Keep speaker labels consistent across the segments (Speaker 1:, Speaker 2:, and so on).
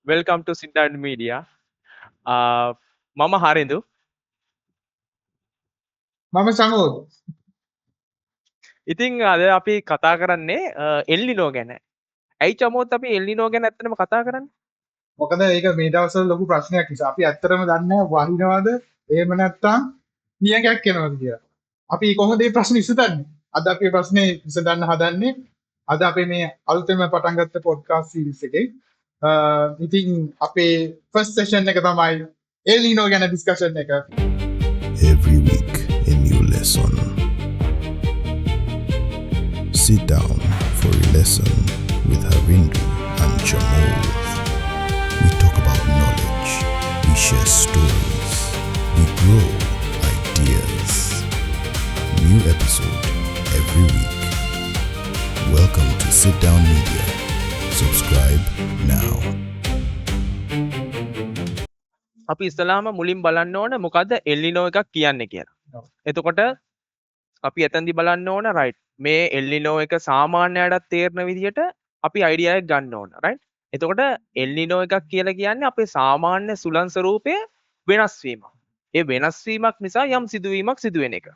Speaker 1: Welcome to Sit Media. මම හරිඳු.
Speaker 2: මම සමෝද.
Speaker 1: ඉතින් අද අපි කතා කරන්නේ එල්නිනෝ ගැන. ඇයි චමෝත් අපි එල්නිනෝ ගැන ඇත්තටම කතා කරන්නේ?
Speaker 2: මොකද ඒක මේ දවස්වල ලොකු ප්‍රශ්නයක් නිසා. අපි ඇත්තටම දන්නේ වහිනවද එහෙම නැත්නම් නියඟයක් එනවද කියලා. අපි කොහොමද මේ ප්‍රශ්නේ විසඳන්නේ? අද අපි මේ ප්‍රශ්නේ විසඳන්න හදන්නේ. අද අපේ මේ අලුතෙන්ම පටන් ගත්ත පොඩ්කාස්ට් සීරීස් එකේ ඉතින් අපේ ෆස්ට් සෙෂන් එක තමයි එල්නිනෝ ගැන ඩිස්කෂන් එක.
Speaker 3: Every week, a new lesson. Sit down for a lesson with Harindu and Jamol. We talk about knowledge, we share stories, we grow ideas. New episode every week. Welcome to Sit Down Media. Subscribe now.
Speaker 1: අපි ඉස්සලාම මුලින් බලන්න ඕන මොකද්ද එල්නිනෝ එකක් කියන්නේ කියලා. එතකොට අපි එතෙන්දි බලන්න ඕන රයිට්. මේ එල්නිනෝ එක සාමාන්‍යයටත් තේරෙන විදිහට අපි අයිඩියා එක ගන්න ඕන රයිට්. එතකොට එල්නිනෝ එකක් කියලා කියන්නේ අපේ සාමාන්‍ය සුළං ස්වරූපය වෙනස් වීමක්. ඒ වෙනස් වීමක් නිසා යම් සිදුවීමක් සිදුවෙන එක.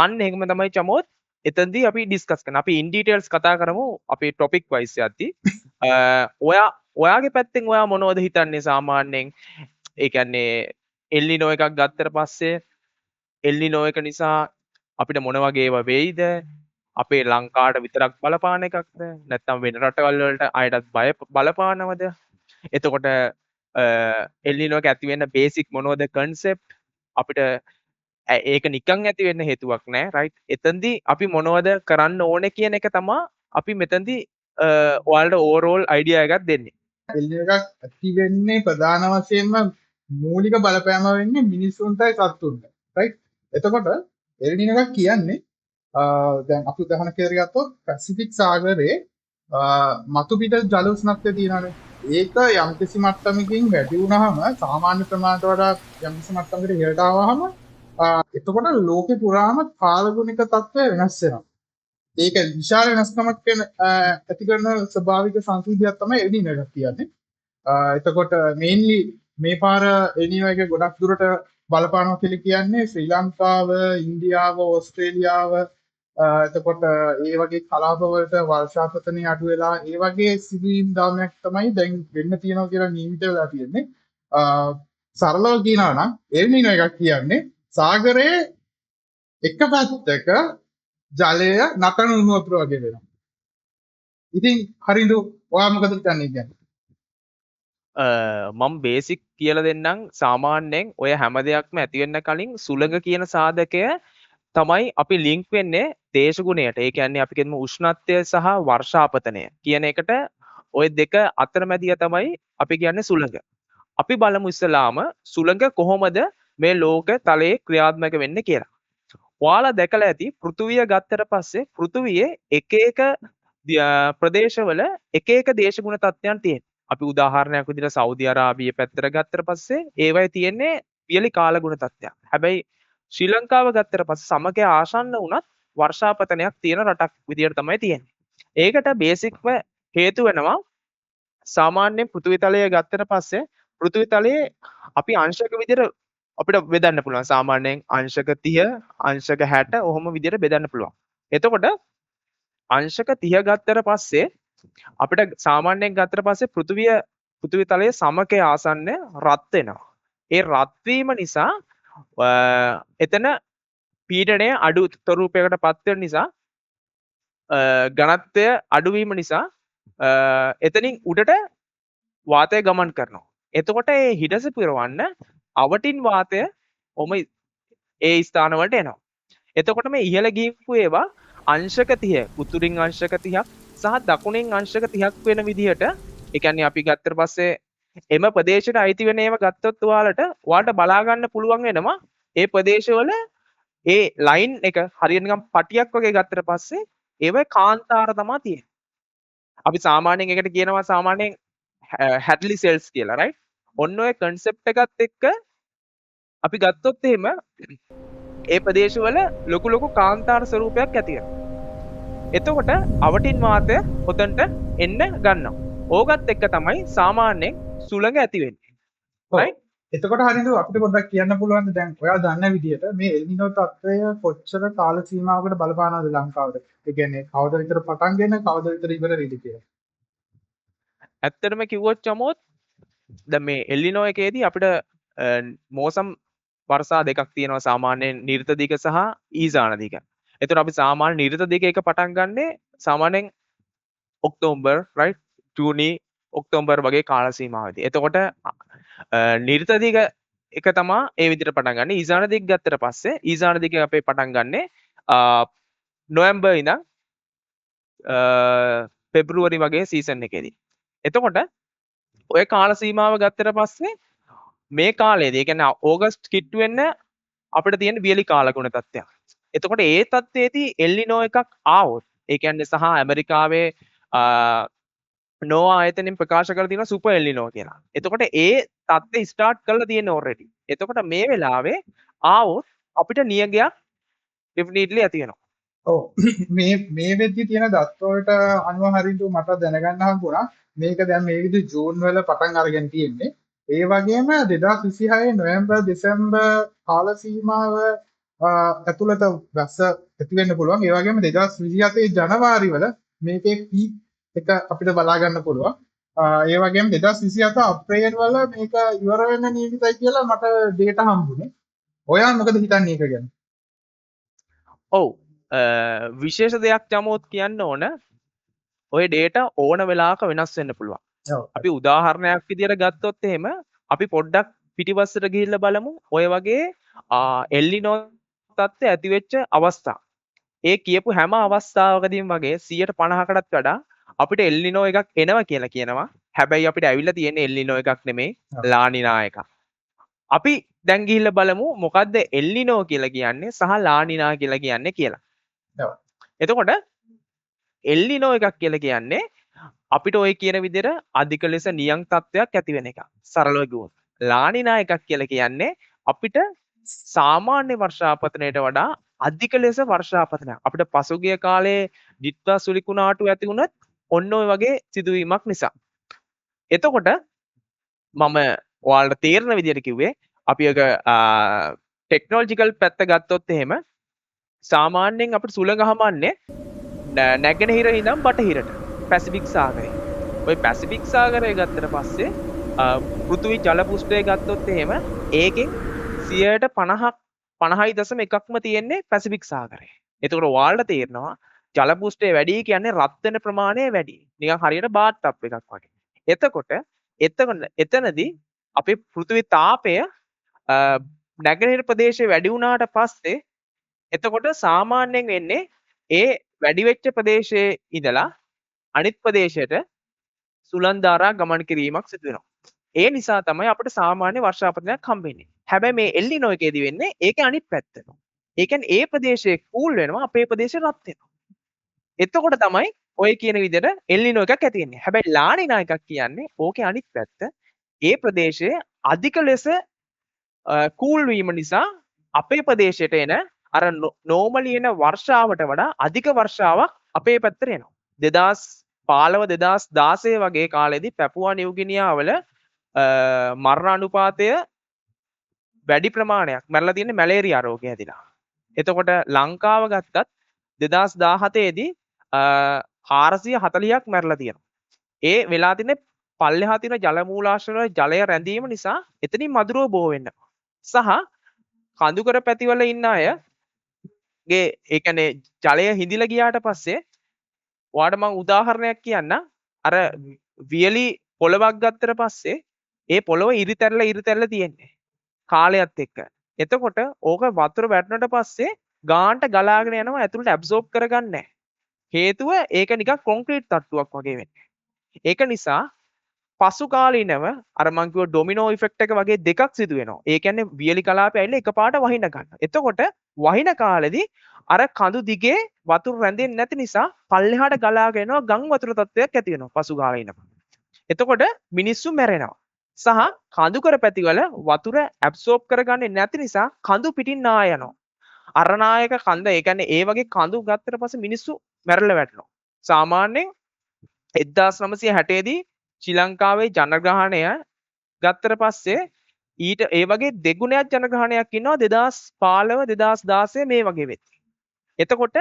Speaker 1: අන්න එහෙම තමයි චමෝත් එතෙන්දී අපි ඩිස්කස් කරන. අපි ඉන් ඩීටේල්ස් කතා කරමු අපේ ටොපික් වයිස් යද්දී. ඔයාගේ පැත්තෙන් ඔයා මොනවද හිතන්නේ සාමාන්‍යයෙන්? ඒ කියන්නේ එල්නිනෝ එකක් ගත්තට පස්සේ එල්නිනෝ එක නිසා අපිට මොන වගේ ඒවා වෙයිද? අපේ ලංකාවට විතරක් බලපාන එකක්ද? නැත්නම් වෙන රටවල් වලට අයටත් බලපානවද? එතකොට එල්නිනෝ එක ඇති වෙන්න බේසික් මොනවද කන්සෙප්ට්? අපිට ඒක නිකන් ඇති වෙන්න හේතුවක් නෑ රයිට්. එතෙන්දී අපි මොනවද කරන්න ඕනේ කියන එක තමයි අපි මෙතෙන්දී ඔයාලට ඕවර්ऑल අයිඩියා එකක් දෙන්නේ.
Speaker 2: එල්නිනෝ එකක් ඇති වෙන්නේ ප්‍රධාන වශයෙන්ම මූලික බලපෑම වෙන්නේ මිනිසුන්ටයි සත්තුන්ට. රයිට්. එතකොට එල්නිනෝ එකක් කියන්නේ දැන් අපි උදාහරණ කියලා ගත්තොත් පැසිෆික් සාගරයේ මතු පිට ජල උෂ්ණත්වය තියෙනවානේ. ඒක යම්කිසි මට්ටමකින් වැඩි වුණාම සාමාන්‍ය ප්‍රමාණයට වඩා යම්කිසි මට්ටමකට ඉහළට ආවහම එතකොට ලෝකේ පුරාම කාලගුණික තත්ත්වය වෙනස් වෙනවා. ඒක විශාල වෙනස්කමක් ඇති කරන ස්වභාවික සංසිද්ධියක් තමයි එල්නිනෝ එක කියන්නේ. එතකොට මේන්ලි මේ පාර එල්නිනෝ එක ගොඩක් දුරට බලපානවා කියලා කියන්නේ ශ්‍රී ලංකාව, ඉන්දියාව, ඕස්ට්‍රේලියාව එතකොට ඒ වගේ කලාපවලට වර්ෂාපතනය අඩු වෙලා ඒ වගේ සිදුවීම් දාමයක් තමයි දැන් වෙන්න තියෙනවා කියලා නියමිත වෙලා තියෙන්නේ. සරලව කියනවා නම් එල්නිනෝ එකක් කියන්නේ සාගරයේ එක පැත්තක ජලය නතර වුණු වතුර වගේ වෙනවා. ඉතින් හරිඳු ඔයා මොකද කියන්නේ?
Speaker 1: මම බේසික් කියලා දෙන්නම්. සාමාන්‍යයෙන් ඔය හැම දෙයක්ම ඇති වෙන්න කලින් සුළඟ කියන සාධකය තමයි අපි ලින්ක් වෙන්නේ දේශගුණයට. ඒ කියන්නේ අපි කියමු උෂ්ණත්වය සහ වර්ෂාපතනය කියන එකට ওই දෙක අතරමැදිය තමයි අපි කියන්නේ සුළඟ. අපි බලමු ඉස්සලාම සුළඟ කොහොමද මේ ලෝක තලයේ ක්‍රියාත්මක වෙන්නේ කියලා. ඔයාලා දැකලා ඇති පෘථුවිය ගත්තට පස්සේ පෘථුවියේ එක එක ප්‍රදේශවල එක එක දේශගුණ තත්ත්වයන් තියෙනවා. අපි උදාහරණයක් විදිහට සෞදි අරාබිය පැත්තට ගත්තට පස්සේ ඒවයි තියෙන්නේ පියලි කාලගුණ තත්ත්වයක්. හැබැයි ශ්‍රී ලංකාව ගත්තට පස්සේ සමගය ආසන්න වුණත් වර්ෂාපතනයක් තියෙන රටක් විදිහට තමයි තියෙන්නේ. ඒකට බේසික්ම හේතු වෙනවා සාමාන්‍යයෙන් පෘථිවි තලය ගත්තට පස්සේ පෘථිවි තලයේ අපි අංශක විදිහට අපිට බෙදන්න පුළුවන්. සාමාන්‍යයෙන් අංශක 30 අංශක 60 ඔහොම විදිහට බෙදන්න පුළුවන්. එතකොට අංශක 30 ගත්තට පස්සේ අපිට සාමාන්‍යයෙන් ගත්තට පස්සේ පෘථිවි තලයේ සමකය ආසන්න රත් වෙනවා. ඒ රත් වීම නිසා එතන පීඩනය අඩු ස්වරූපයකට පත් වෙන නිසා ඝනත්වය අඩුවීම නිසා එතනින් උඩට වාතය ගමන් කරනවා. එතකොට ඒ හිඩස පිරවන්න අවටින් වාතය ඔම ඒ ස්ථාන වලට එනවා. එතකොට මේ ඉහළ ගිහිපු ඒවා අංශක 30 උතුරින් අංශක 30ක් සහ දකුණින් අංශක 30ක් වෙන විදිහට ඒ කියන්නේ අපි ගත්තට පස්සේ එම ප්‍රදේශයට අයිති වෙන ඒවා ගත්තොත් ඔයාලට බලා ගන්න පුළුවන් වෙනවා ඒ ප්‍රදේශවල ඒ ලයින් එක හරියට නිකන් පටියක් වගේ ගත්තට පස්සේ ඒවයි කාන්තාර තමයි තියෙන්නේ. අපි සාමාන්‍යයෙන් එකට කියනවා සාමාන්‍යයෙන් හැඩ්ලි සෙල්ස් කියලා රයිට්. ඔන්න ඔය concept එකත් එක්ක අපි ගත්තොත් එහෙම ඒ ප්‍රදේශවල ලොකු කාන්තාර ස්වරූපයක් ඇති වෙනවා. එතකොට අවටින් වාතය ඔතනට එන්න ගන්නවා. ඕකත් එක්ක තමයි සාමාන්‍යයෙන් සුළඟ ඇති වෙන්නේ.
Speaker 2: ඔව්.
Speaker 1: right?
Speaker 2: එතකොට හරියට අපිට පොඩ්ඩක් කියන්න පුළුවන් දැන් ඔයා දන්න විදිහට මේ එල්නිනෝ තත්ත්වය කොච්චර කාල සීමාවකට බලපානවද ලංකාවට? ඒ කියන්නේ කවද විතර පටන්ගෙන කවද විතර ඉවර වෙයිද කියලා.
Speaker 1: ඇත්තටම කිව්වොත් චමෝත් දැන් මේ එල්ලිනෝ එකේදී අපිට මෝසම් වර්ෂා දෙකක් තියෙනවා සාමාන්‍යයෙන් නිර්ත දිග සහ ඊසාන දිග. එතකොට අපි සාමාන්‍ය නිර්ත දිග එක පටන් ගන්නෙ සාමාන්‍යයෙන් ඔක්තෝබර් right ජූනි ඔක්තෝබර් වගේ කාල සීමාවදී. එතකොට නිර්ත දිග එක තමා ඒ විදිහට පටන් ගන්න. ඊසාන දිග ගත්තට පස්සේ ඊසාන දිග අපේ පටන් ගන්නෙ නොවැම්බර් ඉඳන් පෙබ්‍රුවරි වගේ සීසන් එකේදී. එතකොට ඔය කාල සීමාව ගත්තට පස්සේ මේ කාලේදී ඒ කියන්නේ ඕගස්ට් කිට්ටු වෙන්න අපිට තියෙන වියලි කාලගුණ තත්ත්වයක්. එතකොට ඒ තත්ත්වයේදී එල්නිනෝ එකක් ආවොත් ඒ කියන්නේ සහ ඇමරිකාවේ නෝවා ආයතනයෙන් ප්‍රකාශ කරලා තියෙනවා සුපර් එල්නිනෝ කියලා. එතකොට ඒ තත්ත්වය ස්ටාර්ට් කරලා තියෙන already. එතකොට මේ වෙලාවේ ආවොත් අපිට නියගයක් definitely ඇති වෙනවා.
Speaker 2: ඔව් මේ වෙද්දි තියෙන දත්ත වලට අනුව හරියට මට දැනගන්න හම්බුණා මේක දැන් මේ විදිහ ජූන් වල පටන් අරගෙන තියෙන්නේ. ඒ වගේම 2026 නොවැම්බර් දෙසැම්බර් කාල සීමාව ඇතුළත වැස්ස ඇති වෙන්න පුළුවන්. ඒ වගේම 2027 ජනවාරි වල මේකේ පීක් එක අපිට බලා ගන්න පුළුවන්. ඒ වගේම 2027 අප්‍රේල් වල මේක ඉවර වෙන්න නියමිතයි කියලා මට ඩේටා හම්බුනේ. ඔයා මොකද හිතන්නේ ඒක ගැන?
Speaker 1: ඔව් විශේෂ දෙයක් යමෝත් කියන්න ඕන ඔය ඩේටා ඕන වෙලාවක වෙනස් වෙන්න පුළුවන්.
Speaker 2: ඔව්.
Speaker 1: අපි උදාහරණයක් විදියට ගත්තොත් එහෙම අපි පොඩ්ඩක් පිටිපස්සට ගිහිල්ලා බලමු ඔය වගේ එල්ලිනෝ තත්ත්වය ඇති වෙච්ච අවස්ථා. ඒ කියපු හැම අවස්ථාවකදීම වගේ 150කටත් වඩා අපිට එල්නිනෝ එකක් එනවා කියලා කියනවා. හැබැයි අපිට ඇවිල්ලා තියෙන එල්නිනෝ එකක් නෙමෙයි ලානිනා එකක්. අපි දැන් ගිහිල්ලා බලමු මොකද්ද එල්නිනෝ කියලා කියන්නේ සහ ලානිනා කියලා කියන්නේ කියලා.
Speaker 2: ඔව්.
Speaker 1: එතකොට එල්නිනෝ එකක් කියලා කියන්නේ අපිට ওই කියන විදිහට අධික ලෙස නියං තත්ත්වයක් ඇති වෙන එක. සරලව කිව්වොත්. ලානිනා එකක් කියලා කියන්නේ අපිට සාමාන්‍ය වර්ෂාපතනයට වඩා අධික ලෙස වර්ෂාපතනයක්. අපිට පසුගිය කාලේ ඩිට්වා සුලිකුණාටු ඇති වුණත් ඔන්න ඔය වගේ සිදුවීමක් නිසා. එතකොට මම ඔයාලට තේරෙන විදිහට කිව්වේ අපි එක ටෙක්නොලොජිකල් පැත්ත ගත්තොත් එහෙම සාමාන්‍යයෙන් අපිට සුළඟ හමන්නේ නැගෙනහිර ඉඳන් බටහිරට පැසිෆික් සාගරේ. ওই පැසිෆික් සාගරය ගත්තට පස්සේ පෘථිවි ජල පුෂ්ඨය ගත්තොත් එහෙම ඒකෙන් 50ක් 50.1ක්ම තියෙන්නේ පැසිෆික් සාගරේ. එතකොට ඔයාලට තේරෙනවා ජල පුෂ්ඨය වැඩි කියන්නේ රත් වෙන ප්‍රමාණය වැඩි. නිකන් හරියට බාත් ටප් එකක් වගේ. එතකොට එතනදී අපේ පෘථිවි තාපය නැගෙනහිර ප්‍රදේශයේ වැඩි වුණාට පස්සේ එතකොට සාමාන්‍යයෙන් වෙන්නේ ඒ වැඩි වෙච්ච ප්‍රදේශයේ ඉඳලා අනිත් ප්‍රදේශයට සුළං ධාරා ගමන් කිරීමක් සිදු වෙනවා. ඒ නිසා තමයි අපිට සාමාන්‍ය වර්ෂාපතනයක් හම්බෙන්නේ. හැබැයි මේ එල්නිනෝ එකේදී වෙන්නේ ඒකේ අනිත් පැත්ත. ඒ කියන්නේ ඒ ප්‍රදේශයේ කූල් වෙනවා අපේ ප්‍රදේශය රත් වෙනවා. එතකොට තමයි ඔය කියන විදිහට එල්නිනෝ එකක් ඇති වෙන්නේ. හැබැයි ලානිනා එකක් කියන්නේ ඕකේ අනිත් පැත්ත. ඒ ප්‍රදේශයේ අධික ලෙස කූල් වීම නිසා අපේ ප්‍රදේශයට එන අර නෝමලි එන වර්ෂාවට වඩා අධික වර්ෂාවක් අපේ පැත්තට එනවා. 2015 2016 වගේ කාලෙදී පැපුවා නිව්ගිනියා වල මරණ අනුපාතය වැඩි ප්‍රමාණයක් මැරලා තියෙන්නේ මැලේරියා රෝගය ඇතිලා. එතකොට ලංකාව ගත්තත් 2017 දී 440ක් මැරලා තියෙනවා. ඒ වෙලා තින්නේ පල්ලෙහා තියෙන ජල මූලාශ්‍ර වල ජලය රැඳීම නිසා එතනින් මදුරුව බෝ වෙනවා. සහ කඳුකර පැතිවල ඉන්න අයගේ ඒ කියන්නේ ජලය හිඳිලා ගියාට පස්සේ ඔයාලට මම උදාහරණයක් කියන්න අර වියලි පොළවක් ගත්තට පස්සේ ඒ පොළව ඉරිතැරලා තියෙන්නේ කාලයත් එක්ක. එතකොට ඕක වතුර වැටුණට පස්සේ ගාන්ට ගලාගෙන යනවා ඇතුළට ඇබ්සෝබ් කරගන්නේ නැහැ. හේතුව ඒක නිකන් කොන්ක්‍රීට් තට්ටුවක් වගේ වෙන්නේ. ඒක නිසා පසු කාලීනව අර මං කිව්ව ඩොමිනෝ ඉෆෙක්ට් එක වගේ දෙකක් සිදු වෙනවා. ඒ කියන්නේ වියලි කලාපය ඇවිල්ලා එකපාරට වහින්න ගන්නවා. එතකොට වහින කාලෙදී අර කඳු දිගේ වතුර රැඳෙන්නේ නැති නිසා පල්ලෙහාට ගලාගෙන යනවා ගම් වතුර තත්ත්වයක් ඇති වෙනවා පසු කාලීනව. එතකොට මිනිස්සු මැරෙනවා. සහ කඳුකර පැතිවල වතුර ඇබ්සෝබ් කරගන්නේ නැති නිසා කඳු පිටින් නා යනවා. අරනායක කන්ද ඒ කියන්නේ ඒ වගේ කඳු ගත්තට පස්සේ මිනිස්සු මැරෙලා වැටෙනවා. සාමාන්‍යයෙන් 1960 දී ශ්‍රී ලංකාවේ ජනගහනය ගත්තට පස්සේ ඊට ඒ වගේ දෙගුණයක් ජනගහනයක් ඉන්නවා 2015 2016 මේ වගේ වෙත්. එතකොට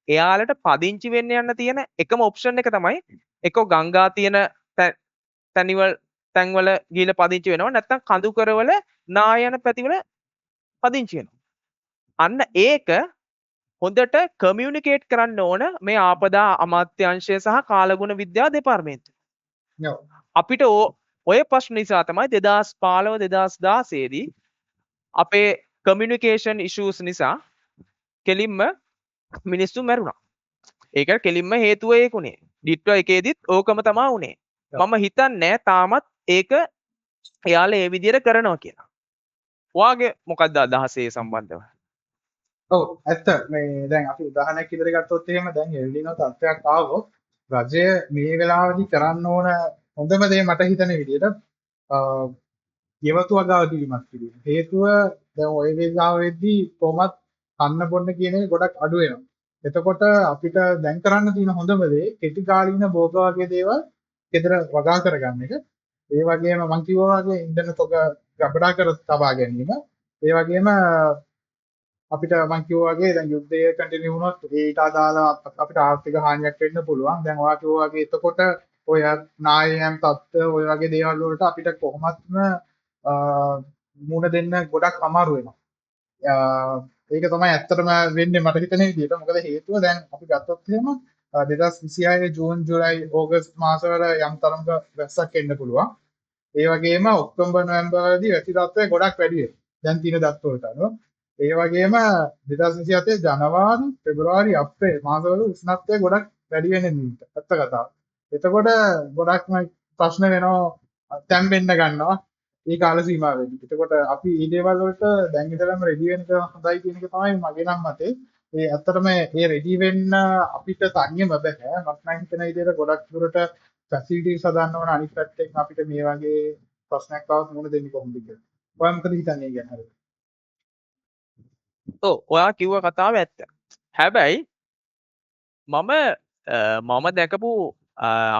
Speaker 1: එයාලට පදිංචි වෙන්න යන්න තියෙන එකම ඔප්ෂන් එක තමයි එකෝ ගංගා තියෙන තැන්වල ගිහිල්ලා පදිංචි වෙනවා නැත්නම් කඳු කරවල නායන පැතිවල පදිංචි වෙනවා. අන්න ඒක හොඳට කමියුනිකේට් කරන්න ඕන මේ ආපදා අමාත්‍යාංශය සහ කාලගුණ විද්‍යා දෙපාර්තමේන්තුව. අපිට ඔය ප්‍රශ්න නිසා තමයි 2015 2016 දී අපේ කමියුනිකේෂන් ඉෂුස් නිසා කෙලින්ම මිනිස්සු මැරුණා. ඒක කෙලින්ම හේතුව ඒකුනේ. ඩිට්ටෝ එකේදීත් ඕකම තමයි උනේ. මම හිතන්නේ තාමත් ඒක එයාලා ඒ විදිහට කරනවා කියලා. ඔයාගේ මොකක්ද අදහස ඒ සම්බන්ධව?
Speaker 2: ඔව් ඇත්ත මේ දැන් අපි උදාහරණයක් ඉදිරියට ගත්තොත් එහෙම දැන් එල්නිනෝ තත්ත්වයක් ආවොත් රජය මේ වෙලාවේදී කරන්න ඕන හොඳම දේ මට හිතෙන විදිහට ගෙවතු වගාව කිරීමක් කිරීම. හේතුව දැන් ওই වෙලාවෙදී කොහොමත් කන්න බොන්න කියන එක ගොඩක් අඩු වෙනවා. එතකොට අපිට දැන් කරන්න තියෙන හොඳම දේ කෙටි කාලීන භෝග වගේ දේවල් ගෙදර වගා කරගන්න එක. ඒ වගේම මම කිව්වා වගේ ඉන්ධන තොග ගබඩා කර තබා ගැනීම. ඒ වගේම අපිට මම කිව්වා වගේ දැන් යුද්ධය කන්ටිනියු වුණොත් ඊට අදාළ අපිට ආර්ථික හානියක් වෙන්න පුළුවන්. දැන් ඔයා කිව්වා වගේ එතකොට ඔය නායම් තත්ත්ව ඔය වගේ දේවල් වලට අපිට කොහොමත්ම මුණ දෙන්න ගොඩක් අමාරු වෙනවා. ඒක තමයි ඇත්තටම වෙන්නේ මට හිතෙන විදිහට. මොකද හේතුව දැන් අපි ගත්තොත් එහෙම 2026 ජූන් ජූලයි ඕගස්ට් මාසවල යම් තරමක වැස්සක් එන්න පුළුවන්. ඒ වගේම ඔක්තෝබර් නොවැම්බර් වලදී වැසි තත්ත්වය ගොඩක් වැඩි වෙනවා. දැන් තියෙන දත් වලට අනුව. ඒ වගේම 2027 ජනවාරි පෙබරවාරි අප්‍රේල් මාසවල උෂ්ණත්වය ගොඩක් වැඩි වෙන නිමිත්ත. ඇත්ත කතාව. එතකොට ගොඩක්ම ප්‍රශ්න වෙනවා තැම්බෙන්න ගන්නවා මේ කාල සීමාවෙදී. එතකොට අපි මේ දේවල් වලට දැන් ඉඳලම රෙඩි වෙන්න හොඳයි කියන එක තමයි මගේ නම් මතේ. ඒ ඇත්තටම මේ රෙඩි වෙන්න අපිට තනියම බෑ. මට නම් හිතෙන විදිහට ගොඩක් දුරට ෆැසිලිටිස් හදන්න ඕන අනිත් පැත්තෙන් අපිට මේ වගේ ප්‍රශ්නයක් ආවොත් මොන දෙන්නේ කොහොමද කියලා. ඔයා මොකද හිතන්නේ ගැන හරියට?
Speaker 1: ඔව් ඔයා කිව්ව කතාව ඇත්ත. හැබැයි මම දැකපු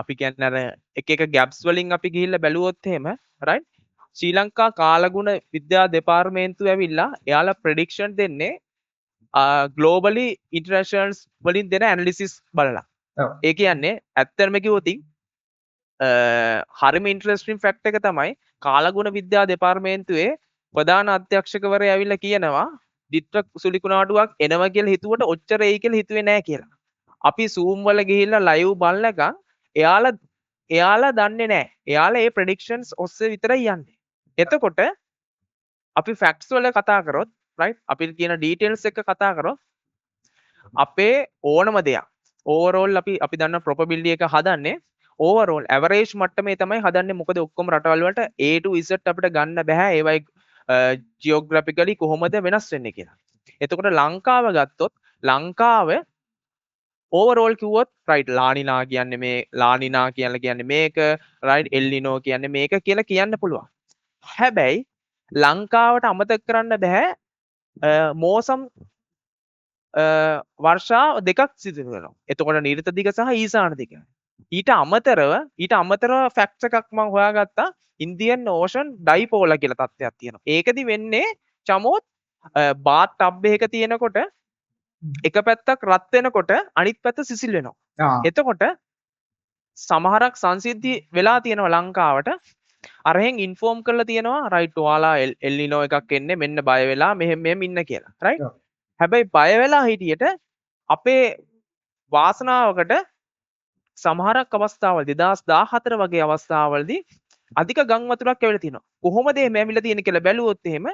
Speaker 1: අපි කියන්නේ අර එක ගැප්ස් වලින් අපි ගිහිල්ලා බැලුවොත් එහෙම රයිට් ශ්‍රී ලංකා කාලගුණ විද්‍යා දෙපාර්තමේන්තුව ඇවිල්ලා එයාලා ප්‍රෙඩික්ෂන් දෙන්නේ ග්ලෝබලි ඉන්ටර්නැෂනල්ස් වලින් දෙන ඇනලිසිස් බලලා. ඒ කියන්නේ ඇත්තටම කිව්වොත් හරිම ඉන්ටරෙස්ටිං ෆැක්ට් එක තමයි කාලගුණ විද්‍යා දෙපාර්තමේන්තුවේ ප්‍රධාන අධ්‍යක්ෂකවරයා ඇවිල්ලා කියනවා ඩිට්‍රක් සුලිකුණාටුවක් එනවා කියලා හිතුවට ඔච්චර එයි කියලා හිතුවේ නැහැ කියලා. අපි Zoom වල ගිහිල්ලා ලයිව් බලනකම් එයාලා දන්නේ නැහැ. එයාලා ඒ ප්‍රෙඩික්ෂන්ස් ඔස්සේ විතරයි යන්නේ. එතකොට අපි ෆැක්ට්ස් වල කතා කරොත් රයිට් අපි කියන ඩීටේල්ස් එක කතා කරොත් අපේ ඕනම දෙයක් ඕවරෝල් අපි දන්න ප්‍රොබබිලිටි එක හදන්නේ ඕවරෝල් ඇවරේජ් මට්ටමේ තමයි හදන්නේ. මොකද ඔක්කොම රටවල් වලට A to Z අපිට ගන්න බෑ. ඒවයි ජියෝග්‍රැෆිකලි කොහොමද වෙනස් වෙන්නේ කියලා. එතකොට ලංකාව ගත්තොත් ලංකාව ඕවරෝල් කිව්වොත් රයිට් ලානිනා කියන්නේ මේ ලානිනා කියලා කියන්නේ මේක රයිට් එල්නිනෝ කියන්නේ මේක කියලා කියන්න පුළුවන්. හැබැයි ලංකාවට අමතක කරන්න බෑ මෝසම් වර්ෂා දෙකක් සිදු වෙනවා. එතකොට නිර්ත දිග සහ ඊසාන දිග. ඊට අමතරව ෆැක්ට්ස් එකක් මම හොයාගත්තා ඉන්දියන් ඕෂන් ඩයිපෝලා කියලා තත්ත්වයක් තියෙනවා. ඒකදි වෙන්නේ චමෝත් බාත් ටබ් එකක තියෙනකොට එක පැත්තක් රත් වෙනකොට අනිත් පැත්ත සිසිල් වෙනවා. එතකොට සමහරක් සංසිද්ධි වෙලා තියෙනවා ලංකාවට. අරහෙන් ඉන්ෆෝම් කරලා තියෙනවා රයිට් ඔයාලා එල්නිනෝ එකක් එන්නේ මෙන්න බය වෙලා මෙහෙම ඉන්න කියලා. රයිට්. හැබැයි බය වෙලා හිටියට අපේ වාසනාවකට සමහරක් අවස්ථාවල 2014 වගේ අවස්ථාවලදී අධික ගම් වතුරක් ඇවිල්ලා තියෙනවා. කොහොමද මේ ඇවිල්ලා තියෙන්නේ කියලා බැලුවොත් එහෙම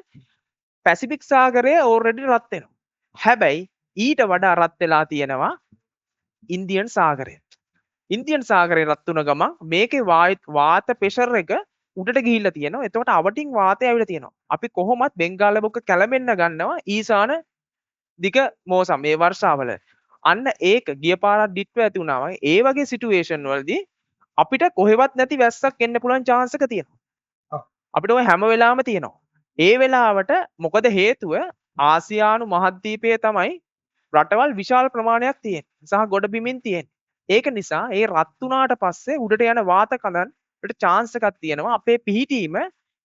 Speaker 1: පැසිෆික් සාගරය ඕල්රෙඩි රත් වෙනවා. හැබැයි ඊට වඩා රත් වෙලා තියෙනවා ඉන්දියන් සාගරය. ඉන්දියන් සාගරය රත් වුණ ගමන් මේකේ වාත ප්‍රෙෂර් එක උඩට ගිහිල්ලා තියෙනවා. එතකොට අවටින් වාතය ඇවිල්ලා තියෙනවා. අපි කොහොමත් බෙන්ගාල බොක්ක කැළඹෙන්න ගන්නවා ඊසාන දිග මෝසම් මේ වර්ෂාවල. අන්න ඒක ගිය පාරක් ඩිට්ව ඇති වුණා වගේ ඒ වගේ සිටුේෂන් වලදී අපිට කොහෙවත් නැති වැස්සක් එන්න පුළුවන් chance එක තියෙනවා. අපිට ඔය හැම වෙලාවෙම තියෙනවා. ඒ වෙලාවට මොකද හේතුව ආසියානු මහද්වීපයේ තමයි රටවල් විශාල ප්‍රමාණයක් තියෙන්නේ. සහ ගොඩ බිමින් තියෙන්නේ. ඒක නිසා ඒ රත් වුණාට පස්සේ උඩට යන වාත කඳන් අපිට chance එකක් තියෙනවා අපේ පිහිටීම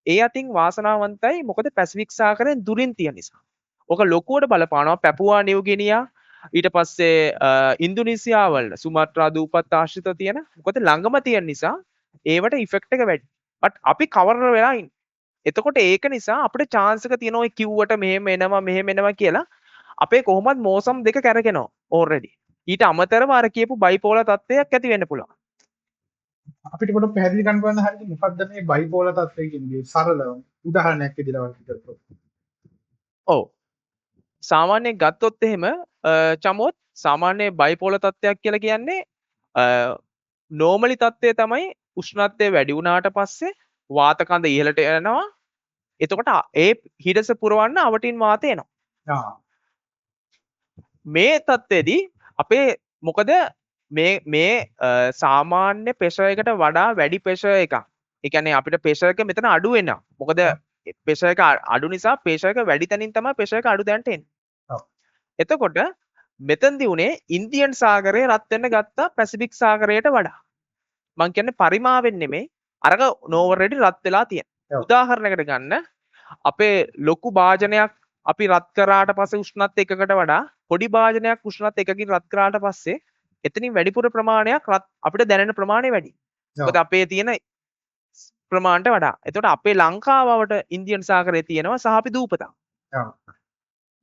Speaker 1: ඒ අතින් වාසනාවන්තයි මොකද පැසිෆික් සාගරයෙන් දුරින් තියෙන නිසා. ඕක ලොකුවට බලපානවා පැපුවා නිව්ගිනියා ඊට පස්සේ ඉන්දුනීසියාව වල සුමාත්‍රා දූපත් ආශ්‍රිතව තියෙන මොකද ළඟම තියෙන නිසා ඒවට ඉෆෙක්ට් එක වැඩි. බට් අපි කවර් වෙලා ඉන්නේ. එතකොට ඒක නිසා අපිට chance එක තියෙනවා ඔය කිව්වට මෙහෙම එනවා කියලා අපේ කොහොමත් මෝසම් දෙක කැරගෙනවා already. ඊට අමතරව අර කියපු බයිපෝලර් තත්ත්වයක් ඇති වෙන්න පුළුවන්.
Speaker 2: අපිට පොඩ්ඩක් පැහැදිලි කරන්න පුළුවන් හරියට මොකක්ද මේ බයිපෝලර් තත්ත්වය කියන්නේ සරල උදාහරණයක් විදිහට වගේ කරපොත්.
Speaker 1: ඔව්. සාමාන්‍යයෙන් ගත්තොත් එහෙම චමොත් සාමාන්‍ය බයිපෝලර් තත්ත්වයක් කියලා කියන්නේ නෝමලි තත්ත්වය තමයි උෂ්ණත්වය වැඩි වුණාට පස්සේ වාත කඳ ඉහළට යනවා. එතකොට ඒ හිඩස පුරවන්න අවටින් වාතය එනවා. මේ තත්ත්වයේදී අපේ මොකද මේ සාමාන්‍ය ප්‍රෙෂර් එකට වඩා වැඩි ප්‍රෙෂර් එකක්. ඒ කියන්නේ අපිට ප්‍රෙෂර් එක මෙතන අඩු වෙනවා. මොකද ප්‍රෙෂර් එක අඩු නිසා ප්‍රෙෂර් එක වැඩි තැනින් තමයි ප්‍රෙෂර් එක අඩු තැනට එන්නේ. එතකොට මෙතනදී උනේ ඉන්දියන් සාගරය රත් වෙන්න ගත්තා පැසිෆික් සාගරයට වඩා. මං කියන්නේ පරිමාවෙන් නෙමෙයි අරක නෝවරෙඩි රත් වෙලා තියෙන. උදාහරණයකට ගන්න අපේ ලොකු භාජනයක් අපි රත් කරාට පස්සේ උෂ්ණත් එකකට වඩා පොඩි භාජනයක් උෂ්ණත් එකකින් රත් කරාට පස්සේ එතනින් වැඩිපුර ප්‍රමාණයක් රත් අපිට දැනෙන ප්‍රමාණය වැඩි. මොකද අපේ තියෙන ප්‍රමාණයට වඩා. එතකොට අපේ ලංකාවට ඉන්දියන් සාගරයේ තියෙනවා සහ අපි දූපතක්.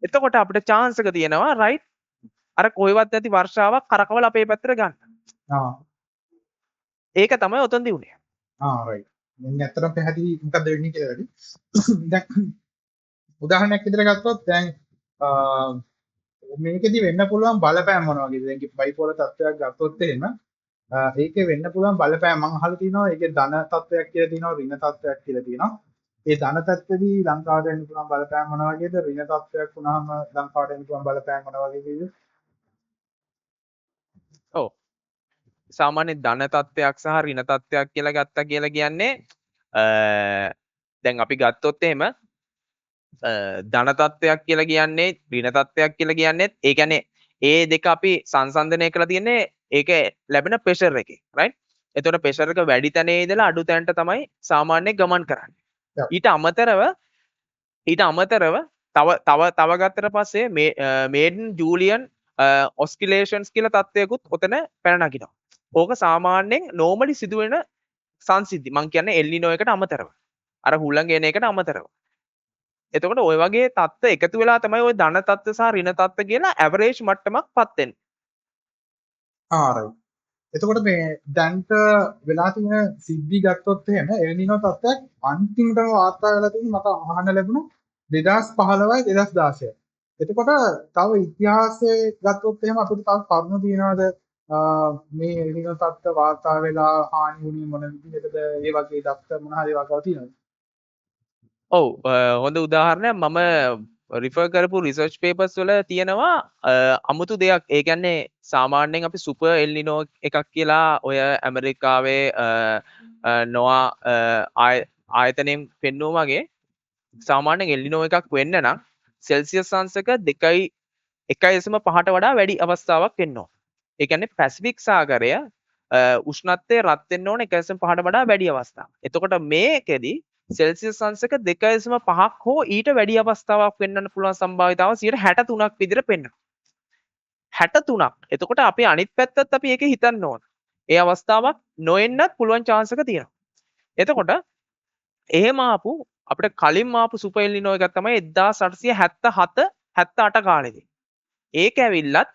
Speaker 1: එතකොට අපිට chance එක තියෙනවා right අර කොහෙවත් නැති වර්ෂාවක් කරකවල අපේ පැත්තට ගන්න. ඒක තමයි ඔතනදී උනේ.
Speaker 2: right. මම ඇත්තටම පැහැදිලි මොකක්ද වෙන්නේ කියලා වැඩි. දැන් උදාහරණයක් විදිහට ගත්තොත් දැන් මේකෙදි වෙන්න පුළුවන් බලපෑම් මොනවා වගේද? දැන් බයිපෝලර් තත්ත්වයක් ගත්තොත් එහෙම ඒකේ වෙන්න පුළුවන් බලපෑම් මම අහලා තිනවා ඒකේ ධන තත්ත්වයක් කියලා තියෙනවා ඍණ තත්ත්වයක් කියලා තියෙනවා. ඒ ධන තත්ත්වෙදී ලංකාවට වෙන්න පුළුවන් බලපෑම් මොනවා වගේද? ඍණ තත්ත්වයක් වුණාම ලංකාවට වෙන්න පුළුවන් බලපෑම් මොනවා වගේද?
Speaker 1: ඔව්. සාමාන්‍ය ධන තත්ත්වයක් සහ ඍණ තත්ත්වයක් කියලා ගත්තා කියලා කියන්නේ දැන් අපි ගත්තොත් එහෙම ධන තත්ත්වයක් කියලා කියන්නේ ඍණ තත්ත්වයක් කියලා කියන්නේ ඒ කියන්නේ ඒ දෙක අපි සංසන්දනය කරලා තියෙන්නේ ඒක ලැබෙන ප්‍රෙෂර් එකේ right. එතකොට ප්‍රෙෂර් එක වැඩි තැනේ ඉඳලා අඩු තැනට තමයි සාමාන්‍ය ගමන් කරන්නේ. ඊට අමතරව තව ගත්තට පස්සේ මේඩන් ජූලියන් ඔස්කිලේෂන්ස් කියලා තත්ත්වයකුත් ඔතන පැන නගිනවා. ඕක සාමාන්‍යයෙන් නෝමලි සිදුවෙන සංසිද්ධි. මං කියන්නේ එල්නිනෝ එකට අමතරව. අර හුළඟ එන එකට අමතරව. එතකොට ওই වගේ තත්ත්ව එකතු වෙලා තමයි ওই ධන තත්ත්ව සහ ඍණ තත්ත්ව කියලා ඇවරේජ් මට්ටමක්පත් වෙන්නේ.
Speaker 2: right. එතකොට මේ දැන්ට වෙලා තියෙන සිද්ධි ගත්තොත් එහෙම එල්නිනෝ තත්ත්වයක් අන්තිමටම වාර්තා වෙලා තියෙන මට අහන්න ලැබුණා 2015යි 2016යි. එතකොට තව ඉතිහාසයේ ගත්තොත් එහෙම අපිට තව කරුණු තියෙනවද මේ එල්නිනෝ තත්ත්ව වාර්තා වෙලා හානි වුණේ මොන විදිහටද ඒ වගේ දක්ෂ මොන හරි වගාව තියෙනවද?
Speaker 1: ඔව් හොඳ උදාහරණයක් මම රිෆර් කරපු රිසර්ච් පේපර්ස් වල තියෙනවා අමුතු දෙයක්. ඒ කියන්නේ සාමාන්‍යයෙන් අපි සුපර් එල්නිනෝ එකක් කියලා ඔය ඇමරිකාවේ නොවා ආයතනයෙන් පෙන්වුවා වගේ සාමාන්‍යයෙන් එල්නිනෝ එකක් වෙන්න නම් සෙල්සියස් අංශක 2.1.5ට වඩා වැඩි අවස්ථාවක් වෙන්න ඕන. ඒ කියන්නේ පැසිෆික් සාගරය උෂ්ණත්වය රත් වෙන්න ඕන 1.5ට වඩා වැඩි අවස්ථාවක්. එතකොට මේකෙදි සෙල්සියස් අංශක 2.5ක් හෝ ඊට වැඩි අවස්ථාවක් වෙන්නන්න පුළුවන් සම්භාවිතාව 63ක් විදිහට පෙන්වනවා. 63ක්. එතකොට අපි අනිත් පැත්තත් අපි ඒක හිතන්න ඕන. ඒ අවස්ථාවක් නොෙන්නත් පුළුවන් chance එක තියෙනවා. එතකොට එහෙම ආපු අපිට කලින් ආපු සුපර් එල්නිනෝ එකක් තමයි 1877 78 කාලෙදී. ඒක ඇවිල්ලත්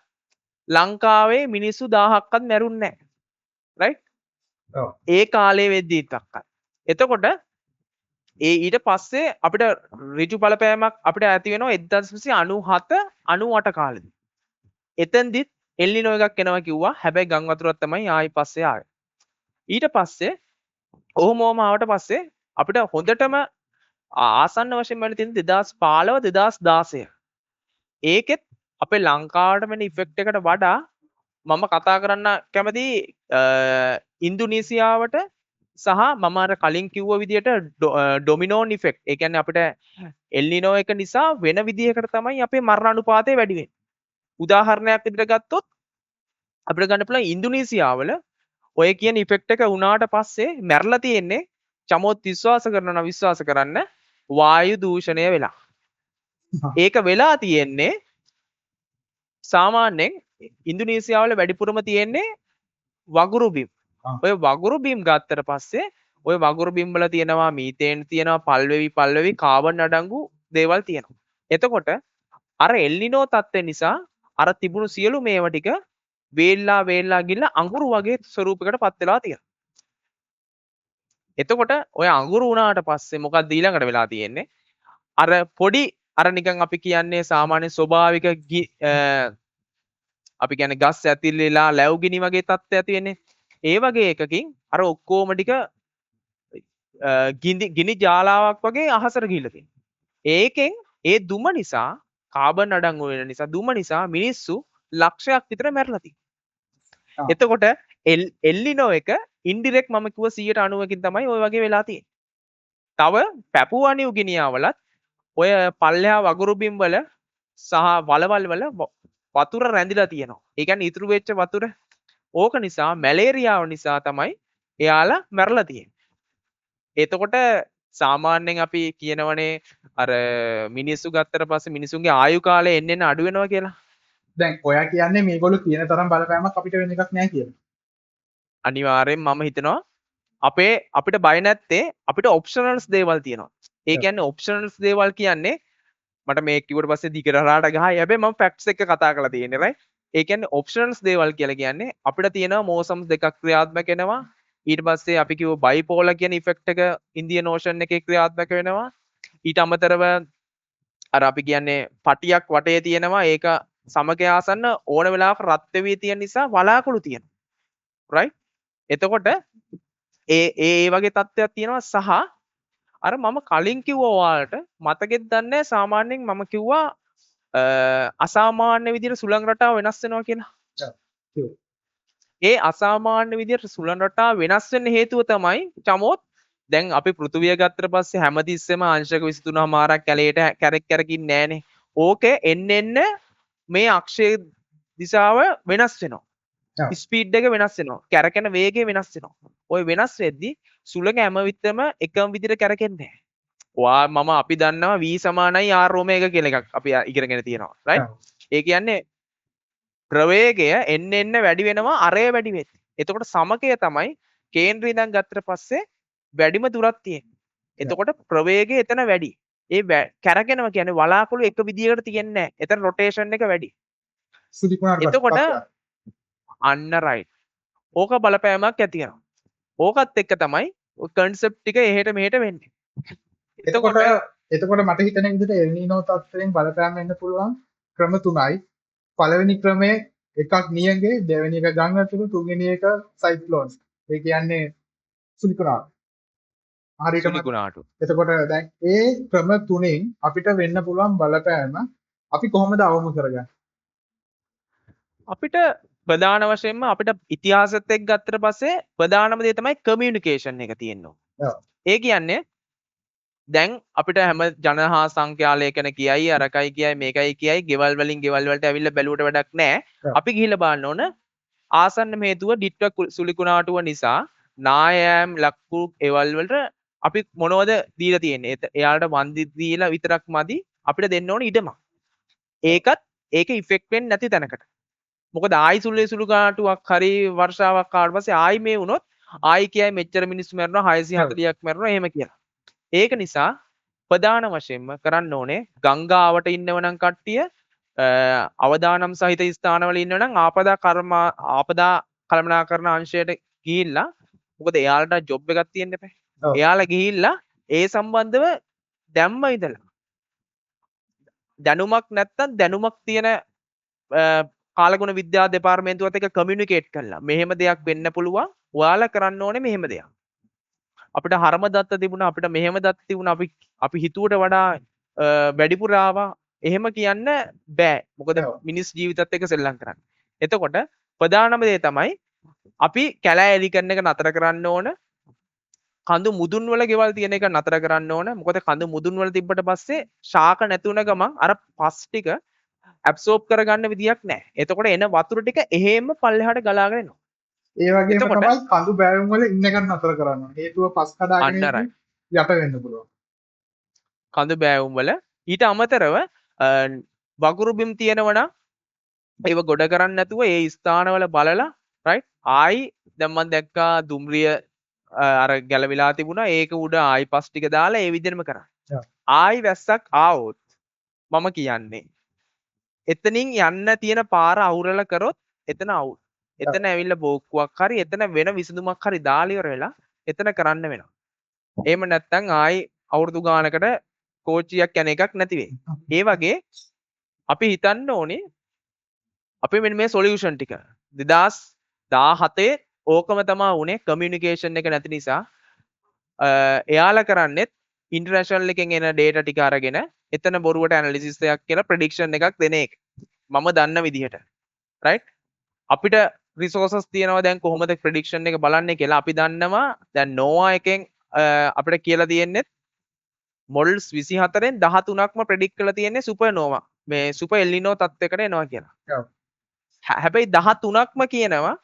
Speaker 1: ලංකාවේ මිනිස්සු 1000ක්වත් මැරුන්නේ නැහැ. right? ඒ කාලේ වෙද්දීත් අක්කත්. එතකොට ඊට පස්සේ අපිට ඍජු බලපෑමක් අපිට ඇති වෙනවා 1997 98 කාලෙදී. එතෙන්දිත් එල්නිනෝ එකක් එනවා කිව්වා. හැබැයි ගම් වතුරක් තමයි ආයි පස්සේ ආවේ. ඊට පස්සේ ඔහොමම ආවට පස්සේ අපිට හොඳටම ආසන්න වශයෙන් වෙන්න තියෙන 2015 2016. ඒකෙත් අපේ ලංකාවට වෙන ඉෆෙක්ට් එකට වඩා මම කතා කරන්න කැමති ඉන්දුනීසියාවට සහ මම අර කලින් කිව්ව විදිහට ඩොමිනෝන් ඉෆෙක්ට්. ඒ කියන්නේ අපිට එල්නිනෝ එක නිසා වෙන විදිහකට තමයි අපේ මරණ අනුපාතය වැඩි වෙන්නේ. උදාහරණයක් විදිහට ගත්තොත් අපිට ගන්න පුළුවන් ඉන්දුනීසියාවල ඔය කියන ඉෆෙක්ට් එක වුණාට පස්සේ මැරලා තියෙන්නේ චමෝත් විශ්වාස කරනවා විශ්වාස කරන්න වායු දූෂණය වෙලා. ඒක වෙලා තියෙන්නේ සාමාන්‍යයෙන් ඉන්දුනීසියාවල වැඩිපුරම තියෙන්නේ වගුරු බිම්. ඔය වගුරු බිම් ගත්තට පස්සේ ඔය වගුරු බිම් වල තියෙනවා මීතේන් තියෙනවා පල්වෙවි කාබන් අඩංගු දේවල් තියෙනවා. එතකොට අර එල්නිනෝ තත්ත්වය නිසා අර තිබුණු සියලු මේවා ටික වේල්ලා ගිල්ල අඟුරු වගේ ස්වරූපයකට පත් වෙලා තියෙනවා. එතකොට ඔය අඟුරු වුණාට පස්සේ මොකක්ද ඊළඟට වෙලා තියෙන්නේ? අර පොඩි අර නිකන් අපි කියන්නේ සාමාන්‍ය ස්වභාවික අපි කියන්නේ ගස් ඇතිල්ලලා ලැබුගිනි වගේ තත්ත්වයක් ඇති වෙන්නේ. ඒ වගේ එකකින් අර ඔක්කොම ටික ගිනි ජාලාවක් වගේ අහසට ගිහිල්ලා තියෙනවා. ඒකෙන් ඒ දුම නිසා කාබන් අඩංගු වෙන නිසා දුම නිසා මිනිස්සු ලක්ෂයක් විතර මැරලා තියෙනවා. එතකොට එල්ලිනෝ එක ඉන්ඩිරෙක්ට් මම කිව්ව 90%කින් තමයි ওই වගේ වෙලා තියෙන්නේ. තව පැපුවා නිව් ගිනියාවලත් ඔය පල්ලෙහා වගුරු බිම් වල සහ වලවල් වල වතුර රැඳිලා තියෙනවා. ඒ කියන්නේ ඉතුරු වෙච්ච වතුර ඕක නිසා මැලේරියාව නිසා තමයි එයාලා මැරලා තියෙන්නේ. එතකොට සාමාන්‍යයෙන් අපි කියනවනේ අර මිනිස්සු ගත්තට පස්සේ මිනිසුන්ගේ ආයු කාලය එන්න අඩු වෙනවා කියලා.
Speaker 2: දැන් ඔයා කියන්නේ මේගොල්ලෝ කියන තරම් බලපෑමක් අපිට වෙන එකක් නෑ කියලා.
Speaker 1: අනිවාර්යෙන් මම හිතනවා අපිට බය නැත්තේ අපිට ඔප්ෂනල්ස් දේවල් තියෙනවා. ඒ කියන්නේ ඔප්ෂනල්ස් දේවල් කියන්නේ මට මේ කිව්වට පස්සේ දිගරහාට ගහයි. හැබැයි මම ෆැක්ට්ස් එක කතා කරලා තියෙන්නේ right. ඒ කියන්නේ ඔප්ෂනල්ස් දේවල් කියලා කියන්නේ අපිට තියෙනවා මෝසම්ස් දෙකක් ක්‍රියාත්මක වෙනවා. ඊට පස්සේ අපි කිව්ව බයිපෝලර් කියන ඉෆෙක්ට් එක ඉන්දියන් ඕෂන් එකේ ක්‍රියාත්මක වෙනවා. ඊට අමතරව අර අපි කියන්නේ පටියක් වටේ තියෙනවා. ඒක සමග ආසන්න ඕන වෙලාවක රත් වෙවි තියෙන නිසා වලාකුළු තියෙනවා. right. එතකොට ඒ වගේ තත්ත්වයක් තියෙනවා සහ අර මම කලින් කිව්වා ඔයාලට මතකෙත් දන්නේ සාමාන්‍යයෙන් මම කිව්වා අසාමාන්‍ය විදිහට සුළං රටාව වෙනස් වෙනවා කියලා. ඒ අසාමාන්‍ය විදිහට සුළං රටාව වෙනස් වෙන්න හේතුව තමයි චමෝත් දැන් අපි පෘථුවිය ගත්තට පස්සේ හැමතිස්සෙම අංශක 23මාරක් කැලේට කැරකින් නෑනේ. ඕකේ එන්න මේ අක්ෂය දිශාව වෙනස් වෙනවා. ස්පීඩ් එක වෙනස් වෙනවා. කැරකෙන වේගය වෙනස් වෙනවා. ওই වෙනස් වෙද්දී සුළඟ හැම විටම එකම විදිහට කැරකෙන්නේ නැහැ. මම අපි දන්නවා v සමානයි r ඔමේගා කියලා එකක් අපි ඉගෙනගෙන තියෙනවා. right? ඒ කියන්නේ ප්‍රවේගය එන්න වැඩි වෙනවා අරය වැඩි වෙද්දී. එතකොට සමකය තමයි කේන්ද්‍රය ඉඳන් ගත්තට පස්සේ වැඩිම දුරක් තියෙන්නේ. එතකොට ප්‍රවේගය එතන වැඩි. ඒ කැරකෙනවා කියන්නේ වලාකුළු එක විදිහකට තියෙන්නේ නැහැ. එතන රොටේෂන් එක වැඩි. එතකොට අන්න රයිට්. ඕක බලපෑමක් ඇති වෙනවා. ඕකත් එක්ක තමයි ඔය කන්සෙප්ට් ටික එහෙට මෙහෙට වෙන්නේ.
Speaker 2: එතකොට මට හිතෙන විදිහට එල් නීනෝ තත්ත්වයෙන් බලපෑම් වෙන්න පුළුවන් ක්‍රම තුනයි. පළවෙනි ක්‍රමය එකක් නියඟේ, දෙවෙනි එක ගංගාතුරු, තුන්වෙනි එක සයික්ලෝන්ස්. ඒ කියන්නේ සුලිකුණාටු. හරියටම
Speaker 1: සුලිකුණාටු.
Speaker 2: එතකොට දැන් ඒ ක්‍රම තුනෙන් අපිට වෙන්න පුළුවන් බලපෑම අපි කොහොමද අවම කරගන්නේ?
Speaker 1: අපිට ප්‍රධාන වශයෙන්ම අපිට ඉතිහාසෙත් එක්ක ගත්තට පස්සේ ප්‍රධානම දේ තමයි කමියුනිකේෂන් එක තියෙනවා. ඒ කියන්නේ දැන් අපිට හැම ජනහා සංඛ්‍යාලයකන කියයි අරකයි කියයි මේකයි කියයි ගෙවල් වලින් ගෙවල් වලට ඇවිල්ලා බැලුවට වැඩක් නැහැ. අපි ගිහිල්ලා බලන්න ඕන ආසන්න හේතුව ඩිට්ටක් සුලිකුණාටුව නිසා නායෑම් ලක්කු එවල් වලට අපි මොනවද දීලා තියෙන්නේ? එයාලට වන්දි දීලා විතරක් මදි අපිට දෙන්න ඕන ඉඩම. ඒක ඉෆෙක්ට් වෙන්නේ නැති තැනකට. මොකද ආයි සුළු කාටුවක් හරි වර්ෂාවක් ආවට පස්සේ ආයි මේ වුණොත් ආයි කියයි මෙච්චර මිනිස්සු මැරෙනවා 640ක් මැරෙනවා එහෙම කියලා. ඒක නිසා ප්‍රධාන වශයෙන්ම කරන්න ඕනේ ගංගාවට ඉන්නවනම් කට්ටිය අවදානම් සහිත ස්ථානවල ඉන්නවනම් ආපදා කළමනාකරණ අංශයට ගිහිල්ලා මොකද එයාලට ජොබ් එකක් තියෙන්න එපා. එයාලා ගිහිල්ලා ඒ සම්බන්ධව දැම්ම ඉඳලා දැනුමක් නැත්තම් දැනුමක් තියෙන කාලගුණ විද්‍යා දෙපාර්තමේන්තුවත් එක්ක කමියුනිකේට් කරලා මෙහෙම දෙයක් වෙන්න පුළුවන් ඔයාලා කරන්න ඕනේ මෙහෙම දෙයක්. අපිට හරම දත්ත තිබුණා අපිට මෙහෙම දත්ත තිබුණා අපි හිතුවට වඩා වැඩිපුර ආවා එහෙම කියන්න බෑ. මොකද මිනිස් ජීවිතත් එක්ක සෙල්ලම් කරන්න. එතකොට ප්‍රධානම දේ තමයි අපි කැලෑ එලි කරන එක නතර කරන්න ඕන. කඳු මුදුන් වල ගෙවල් තියෙන එක නතර කරන්න ඕන. මොකද කඳු මුදුන් වල තිබ්බට පස්සේ ශාක නැතුණ ගමන් අර පස් ටික ඇබ්සෝබ් කරගන්න විදියක් නැහැ. එතකොට එන වතුර ටික එහෙම පල්ලෙහාට ගලාගෙන එනවා.
Speaker 2: ඒ වගේම
Speaker 1: එතකොට
Speaker 2: තමයි කඳු බෑවුම් වල ඉන්න එක නතර කරන්න ඕනේ. හේතුව පස් කඩාගෙන
Speaker 1: අන්න
Speaker 2: ඉන්නේ යට වෙන්න පුළුවන්.
Speaker 1: කඳු බෑවුම් වල ඊට අමතරව වගුරු බිම් තියෙනවා නම් ඒව ගොඩ කරන්න නැතුව ඒ ස්ථානවල බලලා රයිට් ආයි දැන් මම දැක්කා දුම්රිය අර ගැලවිලා තිබුණා ඒක උඩ ආයි පස් ටික දාලා ඒ විදිහටම කරා. ආයි වැස්සක් ආවොත් මම කියන්නේ එතනින් යන්න තියෙන පාර අවුරලා කරොත් එතන අවුල්. එතන ඇවිල්ලා බෝක්කුවක් හරි එතන වෙන විසඳුමක් හරි දාලා ඉවර වෙලා එතන කරන්න වෙනවා. එහෙම නැත්නම් ආයි අවුරුදු ගානකට කෝච්චියක් යන එකක් නැති වෙයි. ඒ වගේ අපි හිතන්න ඕනේ අපි මෙන්න මේ සොලියුෂන් ටික 2017 ඕකම තමයි උනේ කමියුනිකේෂන් එක නැති නිසා එයාලා කරන්නේත් ඉන්ටර්නැෂනල් එකෙන් එන ඩේටා ටික අරගෙන එතන බොරුවට ඇනලිසිස් එකක් කියලා ප්‍රෙඩික්ෂන් එකක් දෙන එක. මම දන්න විදිහට. රයිට්? අපිට රිසෝසස් තියෙනවා දැන් කොහොමද ප්‍රෙඩික්ෂන් එක බලන්නේ කියලා අපි දන්නවා දැන් නෝවා එකෙන් අපිට කියලා තියෙන්නේ මොඩල්ස් 24න් 13ක්ම ප්‍රෙඩික්ට් කරලා තියෙන්නේ සුපර්නෝවා මේ සුපර් එල්නිනෝ තත්ත්වයකට එනවා කියලා.
Speaker 2: ඔව්.
Speaker 1: හැබැයි 13ක්ම කියනවා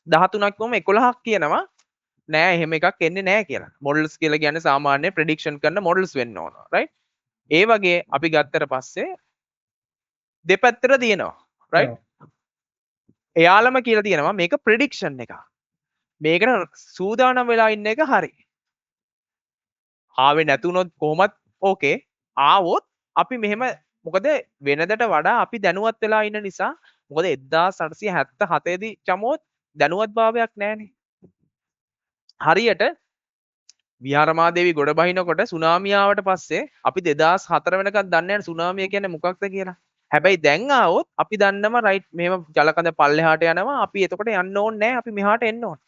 Speaker 1: 13ක්ම 11ක් කියනවා නෑ එහෙම එකක් එන්නේ නෑ කියලා. මොඩල්ස් කියලා කියන්නේ සාමාන්‍ය ප්‍රෙඩික්ෂන් කරන මොඩල්ස් වෙන්න ඕන. රයිට්? ඒ වගේ අපි ගත්තට පස්සේ දෙපැත්තට තියෙනවා. රයිට්? එයාලම කියලා තියෙනවා මේක ප්‍රෙඩික්ෂන් එක. මේකට සූදානම් වෙලා ඉන්න එක හරි. ආවේ නැතුනොත් කොහොමත් ඕකේ. ආවොත් අපි මෙහෙම මොකද වෙනදට වඩා අපි දැනුවත් වෙලා ඉන්න නිසා මොකද 1877 දී චමෝත් දැනුවත් භාවයක් නැහනේ. හරියට විහාරමාදේවි ගොඩ බහිනකොට සුනාමිය ආවට පස්සේ අපි 2004 වෙනකන් දන්නේ නැහැ සුනාමිය කියන්නේ මොකක්ද කියලා. හැබැයි දැන් ආවොත් අපි දන්නවා රයිට් මෙහෙම ජලකඳ පල්ලෙහාට යනවා අපි එතකොට යන්න ඕනේ නැහැ අපි මෙහාට එන්න ඕනේ.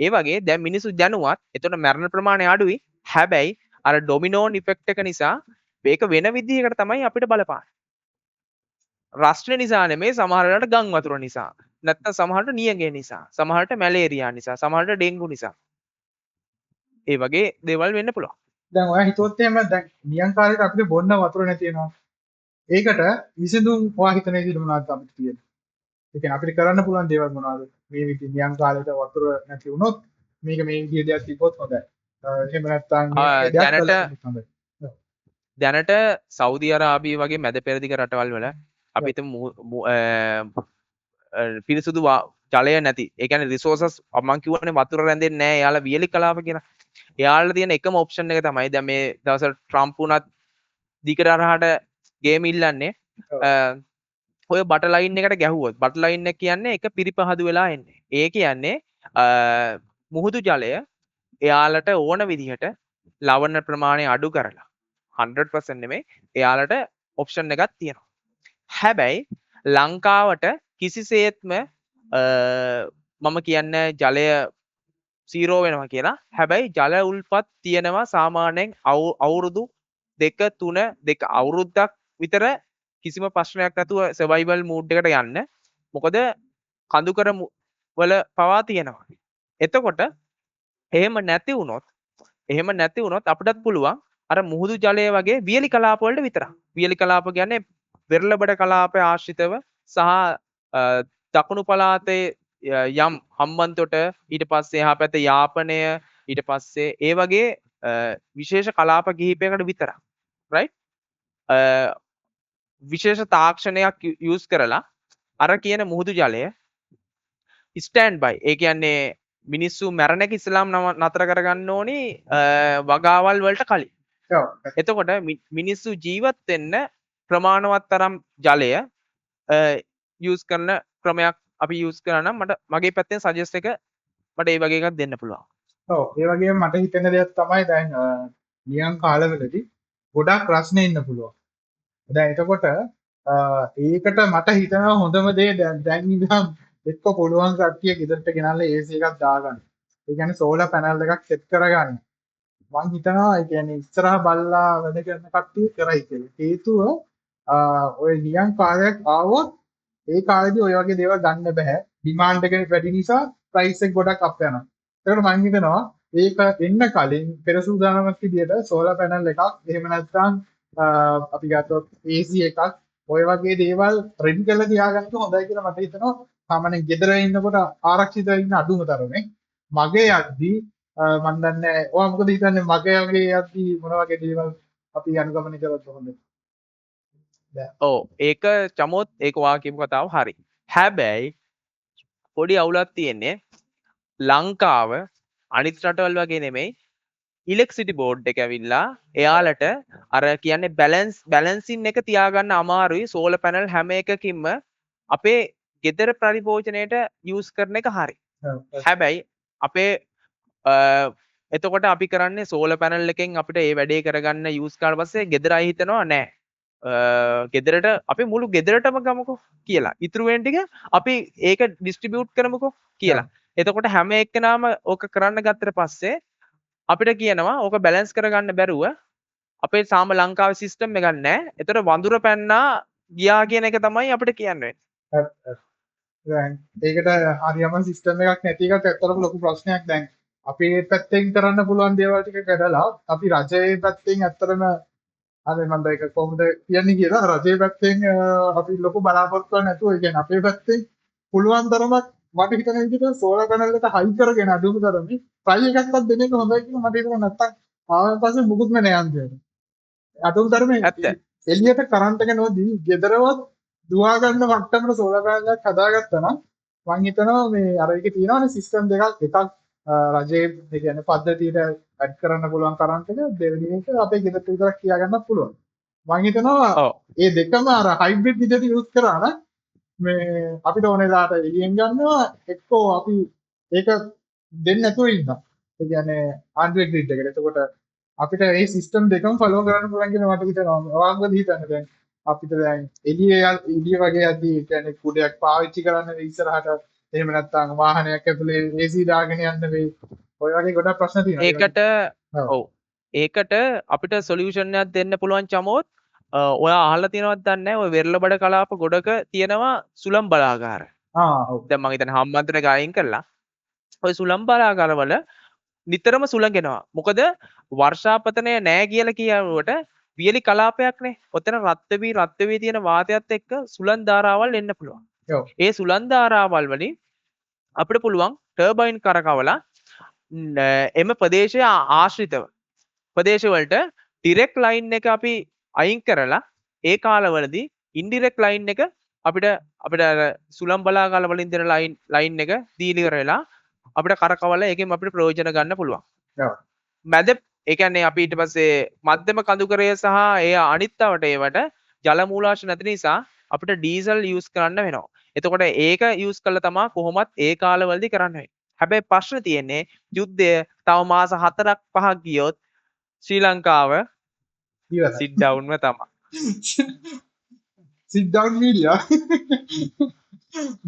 Speaker 1: ඒ වගේ දැන් මිනිස්සු දැනුවත් එතකොට මරණ ප්‍රමාණය අඩුයි. හැබැයි අර ඩොමිනෝන් ඉෆෙක්ට් එක නිසා මේක වෙන විදිහකට තමයි අපිට බලපාන්නේ. රස්නේ නිසා නෙමෙයි සමහර වෙලාවට ගම් වතුර නිසා. නැත්නම් සමහරට නියඟේ නිසා. සමහරට මැලේරියා නිසා. සමහරට ඩෙන්ගු නිසා. ඒ වගේ දේවල් වෙන්න පුළුවන්.
Speaker 2: දැන් ඔයා හිතුවොත් එහෙම දැන් නියං කාලේට අපිට බොන්න වතුර නැති වෙනවා. ඒකට විසඳුම් ඔයා හිතන විදිහට මොනවද අපිට තියෙන්නේ? ඒ කියන්නේ අපිට කරන්න පුළුවන් දේවල් මොනවද? මේ විදිහ නියං කාලේට වතුර නැති වුණොත් මේක මේ විදිහ දෙයක් තිබ්බොත් හොඳයි. එහෙම නැත්නම් මේ දෙයක් කළොත් හොඳයි.
Speaker 1: දැනට සෞදි අරාබිය වගේ මැද පෙරදිග රටවල් වල අපි හිතමු පිරිසුදු ජලය නැති. ඒ කියන්නේ රිසෝසස් මම කියවනේ වතුර රැඳෙන්නේ නැහැ. එයාලා වියලි කලාප කියලා. එයාලා තියෙන එකම ඔප්ෂන් එක තමයි දැන් මේ දවස්වල ට්‍රම්ප් උනත් දිගට අරහට ගේම් ඉල්ලන්නේ ඔය බට ලයින් එකට ගැහුවොත් බට ලයින් එක කියන්නේ එක පිරිපහදු වෙලා එන්නේ. ඒ කියන්නේ මුහුදු ජලය එයාලට ඕන විදිහට ලවණ ප්‍රමාණය අඩු කරලා 100% නෙමෙයි එයාලට ඔප්ෂන් එකක් තියෙනවා. හැබැයි ලංකාවට කිසිසේත්ම මම කියන්නේ ජලය 0 වෙනවා කියලා. හැබැයි ජල උල්පත් තියෙනවා සාමාන්‍යයෙන් අවුරුදු 2 අවුරුද්දක් විතර කිසිම ප්‍රශ්නයක් නැතුව සර්වයිවල් මූඩ් එකට යන්න. මොකද කඳුකර වල පවා තියෙනවා. එතකොට එහෙම නැති වුණොත් අපිටත් පුළුවන් අර මුහුදු ජලය වගේ වියලි කලාප වලට විතරක්. වියලි කලාප කියන්නේ වෙරළබඩ කලාපය ආශ්‍රිතව සහ දකුණු පළාතේ යම් හම්බන්තොට ඊට පස්සේ එහා පැත්තේ යාපනය ඊට පස්සේ ඒ වගේ විශේෂ කලාප කිහිපයකට විතරක්. රයිට්? විශේෂ තාක්ෂණයක් යූස් කරලා අර කියන මුහුදු ජලය ස්ටෑන්ඩ් බයි. ඒ කියන්නේ මිනිස්සු මැරෙන එක ඉස්ලාම් නතර කරගන්න ඕනි වගාවල් වලට කලින්. එතකොට මිනිස්සු ජීවත් වෙන්න ප්‍රමාණවත් තරම් ජලය යූස් කරන ක්‍රමයක් අපි යූස් කරා නම් මගේ පැත්තෙන් සජෙස්ට් එක මට ඒ වගේ එකක් දෙන්න පුළුවන්.
Speaker 2: ඔව් ඒ වගේම මට හිතෙන දෙයක් තමයි දැන් නියං කාලවලදී ගොඩක් රස්නේ ඉන්න පුළුවන්. දැන් එතකොට ඒකට මට හිතනවා හොඳම දේ දැන් ඉඳන් එක්ක පුළුවන් කට්ටිය ගෙදරට ගෙනල්ලා AC එකක් දාගන්න. ඒ කියන්නේ සෝලර් පැනල් එකක් සෙට් කරගන්න. මං හිතනවා ඒ කියන්නේ ඉස්සරහා බල්ලා වැඩ කරන කට්ටිය කරයි කියලා. හේතුව ඔය නියං කාලයක් ආවොත් ඒ කාලේදී ඔය වගේ දේවල් ගන්න බෑ. ඩිමාන්ඩ් එක වැඩි නිසා ප්‍රයිස් එක ගොඩක් අප් යනවා. ඒකට මං හිතනවා ඒක එන්න කලින් පෙර සූදානමක් විදියට සෝලර් පැනල් එකක් එහෙම නැත්නම් අපි ගත්තොත් AC එකක් ඔය වගේ දේවල් රෙඩි කරලා තියාගන්න හොඳයි කියලා මට හිතෙනවා. සාමාන්‍යයෙන් ගෙදර ඉන්නකොට ආරක්ෂිතව ඉන්න අඩුම තරමේ මගේ යද්දී මම දන්නේ ඔයා මොකද හිතන්නේ මගේ වගේ යද්දී මොන වගේ දේවල් අපි අනුගමනය කරත් හොඳද?
Speaker 1: ඔව් ඒක චමෝත් ඒක වා කියපු කතාව හරි. හැබැයි පොඩි අවුලක් තියෙන්නේ ලංකාව අනිත් රටවල් වගේ නෙමෙයි ඉලෙක්ට්‍රිසිටි බෝඩ් එක ඇවිල්ලා එයාලට අර කියන්නේ බැලන්සින් එක තියාගන්න අමාරුයි සෝලර් පැනල් හැම එකකින්ම අපේ ගෙදර පරිභෝජනයට යූස් කරන එක හරි. හැබැයි අපේ එතකොට අපි කරන්නේ සෝලර් පැනල් එකෙන් අපිට ඒ වැඩේ කරගන්න යූස් කරලා පස්සේ ගෙදර අය හිතනවා නෑ ගෙදරට අපි මුළු ගෙදරටම ගමුකෝ කියලා. ඉතුරු වෙන ටික අපි ඒක ඩිස්ට්‍රිබියුට් කරමුකෝ කියලා. එතකොට හැම එක්කෙනාම ඕක කරන්න ගත්තට පස්සේ අපිට කියනවා ඕක බැලන්ස් කරගන්න බැරුව අපේ සාම ලංකාවේ සිස්ටම් එකක් නැහැ. ඒතර වඳුර පැන්නා ගියා කියන එක තමයි අපිට කියන්නේ.
Speaker 2: දැන් ඒකට හරියම සිස්ටම් එකක් නැති එකට ඇත්තටම ලොකු ප්‍රශ්නයක්. දැන් අපේ පැත්තෙන් කරන්න පුළුවන් දේවල් ටික කරලා අපි රජයේ පැත්තෙන් ඇත්තටම අර මම ඒක කොහොමද කියන්නේ කියලා රජයේ පැත්තෙන් අපි ලොකු බලාපොරොත්තුවක් නැතුව ඒ කියන්නේ අපේ පැත්තෙන් පුළුවන් තරමක් මට හිතන විදිහට සෝලර් පැනල් එක හයි කරගෙන අඩුම තරමේ ට්‍රයි එකක්වත් දෙන එක හොඳයි කියලා මට හිතෙනවා. නැත්තම් ආවෙන් පස්සේ මුකුත්ම නෑ අන්තිමට. අඩුම තරමේ
Speaker 1: ඇත්ත.
Speaker 2: එළියට කරන්ට් එක නොදී ගෙදරවත් දුවා ගන්න මට්ටමට සෝලර් පැනල් එකක් හදාගත්තා නම් මම හිතනවා මේ අර එකේ තියෙනවානේ සිස්ටම් දෙකක් එකක් රජයේ ඒ කියන්නේ පද්ධතියට ඇඩ් කරන්න පුළුවන් කරන්ට් එක දෙවෙනි එක අපේ ගෙදරට විතරක් කියා ගන්නත් පුළුවන්. මම හිතනවා මේ දෙකම අර හයිබ්‍රිඩ් විදිහට යූස් කරා නම් මේ අපිට ඕන වෙලාවට එළියෙන් ගන්නවා එක්කෝ අපි ඒක දෙන්න නැතුව ඉන්නවා. ඒ කියන්නේ ආන්ඩ්‍රොයිඩ් ග්‍රිඩ් එකට. එතකොට අපිට මේ සිස්ටම් දෙකම ෆලෝ කරන්න පුළුවන් කියලා මට හිතෙනවා. ඔයාගොල්ලෝ හිතන්නේ දැන් අපිට දැන් එළිය වගේ යද්දී කියන්නේ කුඩයක් පාවිච්චි කරන්න ඉස්සරහට එහෙම නැත්නම් වාහනයක් ඇතුලේ AC දාගෙන යන්න වෙයි. ඔය වගේ ගොඩක් ප්‍රශ්න තියෙනවා.
Speaker 1: ඒකට ඔව්. ඒකට අපිට සොලියුෂන් එකක් දෙන්න පුළුවන් චමෝත් ඔයා අහලා තියෙනවද දන්නේ නැහැ. ඔය වෙරළබඩ කලාප ගොඩක තියෙනවා සුළම් බලාගාර.
Speaker 2: ඔව්.
Speaker 1: දැන් මම හිතන්නේ හම්බන්තොට ගායින් කරලා ඔය සුළම් බලාගාරවල නිතරම සුළඟෙනවා. මොකද වර්ෂාපතනය නැහැ කියලා කියවට වියලි කලාපයක්නේ. ඔතන රත් වෙවි තියෙන වාතයත් එක්ක සුළං ධාරාවල් එන්න පුළුවන්. ඒ සුළං ධාරාවල් වලින් අපිට පුළුවන් ටර්බයින් කරකවලා එම ප්‍රදේශය ආශ්‍රිතව ප්‍රදේශ වලට ඩිරෙක්ට් ලයින් එක අපි අයින් කරලා ඒ කාලවලදී ඉන්ඩිරෙක්ට් ලයින් එක අපිට සුළං බලාගාර වලින් දෙන ලයින් එක දීලි කරලා අපිට කරකවලා ඒකෙන් අපිට ප්‍රයෝජන ගන්න පුළුවන්. මැද ඒ කියන්නේ අපි ඊට පස්සේ මධ්‍යම කඳුකරය සහ ඒ අනිත්තවට ඒවට ජල මූලාශ්‍ර නැති නිසා අපිට ඩීසල් යූස් කරන්න වෙනවා. එතකොට ඒක යූස් කළා තමයි කොහොමත් ඒ කාලවලදී කරන්න වෙන්නේ. හැබැයි ප්‍රශ්න තියෙන්නේ යුද්ධය තව මාස 4ක් 5ක් ගියොත් ශ්‍රී ලංකාව සිට් ඩවුන්ම තමයි.
Speaker 2: Seat down media.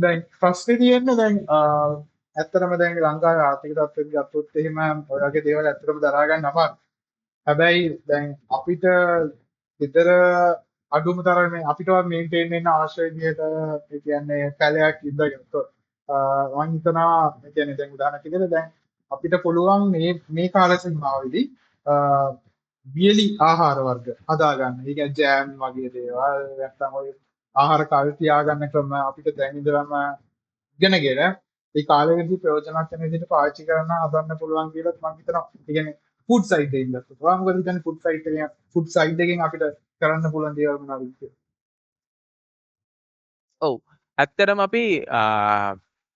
Speaker 2: දැන් ප්‍රශ්නේ තියෙන්නේ දැන් ඇත්තටම දැන් ලංකාවේ ආර්ථික තත්ත්වය ගත්තොත් එහෙම ඔය වගේ දේවල් ඇත්තටම දරා ගන්න අමාරුයි. හැබැයි දැන් අපිට විතර අඩුම තරමේ අපිටවත් මේන්ටේන් වෙන්න අවශ්‍ය විදිහට ඒ කියන්නේ පැලයක් ඉඳගත්තොත් මම හිතනවා ඒ කියන්නේ දැන් උදාහරණයක් විදිහට දැන් අපිට පුළුවන් මේ කාල සීමාවෙදී වියලි ආහාර වර්ග හදා ගන්න. ඒ කියන්නේ ජෑම් වගේ දේවල් නැත්නම් ඔය ආහාර කල් තියාගන්න ක්‍රම අපිට දැන් ඉඳලම ඉගෙනගෙන ඒ කාලෙකදී ප්‍රයෝජනවත් වෙන විදිහට පාවිච්චි කරන්න හදන්න පුළුවන් කියලා මම හිතනවා. ඒ කියන්නේ ෆුඩ් සයිඩ් එකෙන් ගත්තොත්. ඔයා මොකද හිතන්නේ ෆුඩ් සයිඩ් එකෙන් අපිට කරන්න පුළුවන් දේවල් මොනවද කියලා?
Speaker 1: ඔව්. ඇත්තටම අපි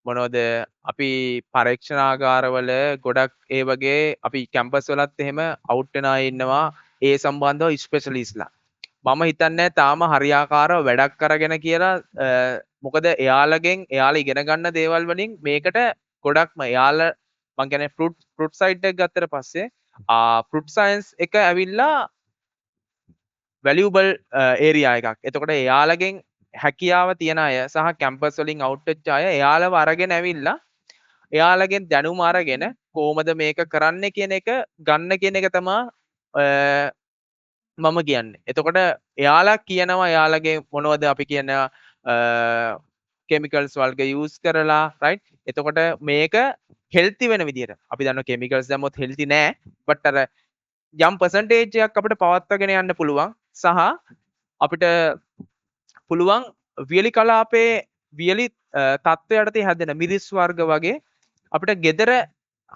Speaker 1: මොනවද අපි පරීක්ෂණාගාරවල ගොඩක් ඒ වගේ අපි කැම්පස් වලත් එහෙම අවුට් වෙන අය ඉන්නවා ඒ සම්බන්ධව ස්පෙෂලිස්ට්ලා. මම හිතන්නේ තාම හරියාකාරව වැඩක් කරගෙන කියලා මොකද එයාලා ඉගෙන ගන්න දේවල් වලින් මේකට ගොඩක්ම එයාලා මං කියන්නේ ෆෘට් සයිඩ් එක ගත්තට පස්සේ ෆෘට් සයන්ස් එක ඇවිල්ලා වැලියබල් ඒරියා එකක්. එතකොට එයාලගෙන් හැකියාව තියෙන අය සහ කැම්පස් වලින් අවුට් වෙච්ච අය එයාලව අරගෙන ඇවිල්ලා එයාලගෙන් දැනුම අරගෙන කොහොමද මේක කරන්න කියන එක ගන්න කියන එක තමයි මම කියන්නේ. එතකොට එයාලා කියනවා එයාලගේ මොනවද අපි කියන කෙමිකල්ස් වර්ග යූස් කරලා රයිට්. එතකොට මේක හෙල්ති වෙන විදිහට අපි දන්නවා කෙමිකල්ස් දැම්මොත් හෙල්ති නෑ. බට් අර යම් පර්සන්ටේජ් එකක් අපිට පවත්වාගෙන යන්න පුළුවන් සහ අපිට පුළුවන් වියලි කලාපේ වියලි තත්ත්වයට යටතේ හැදෙන මිරිස් වර්ග වගේ අපිට gedara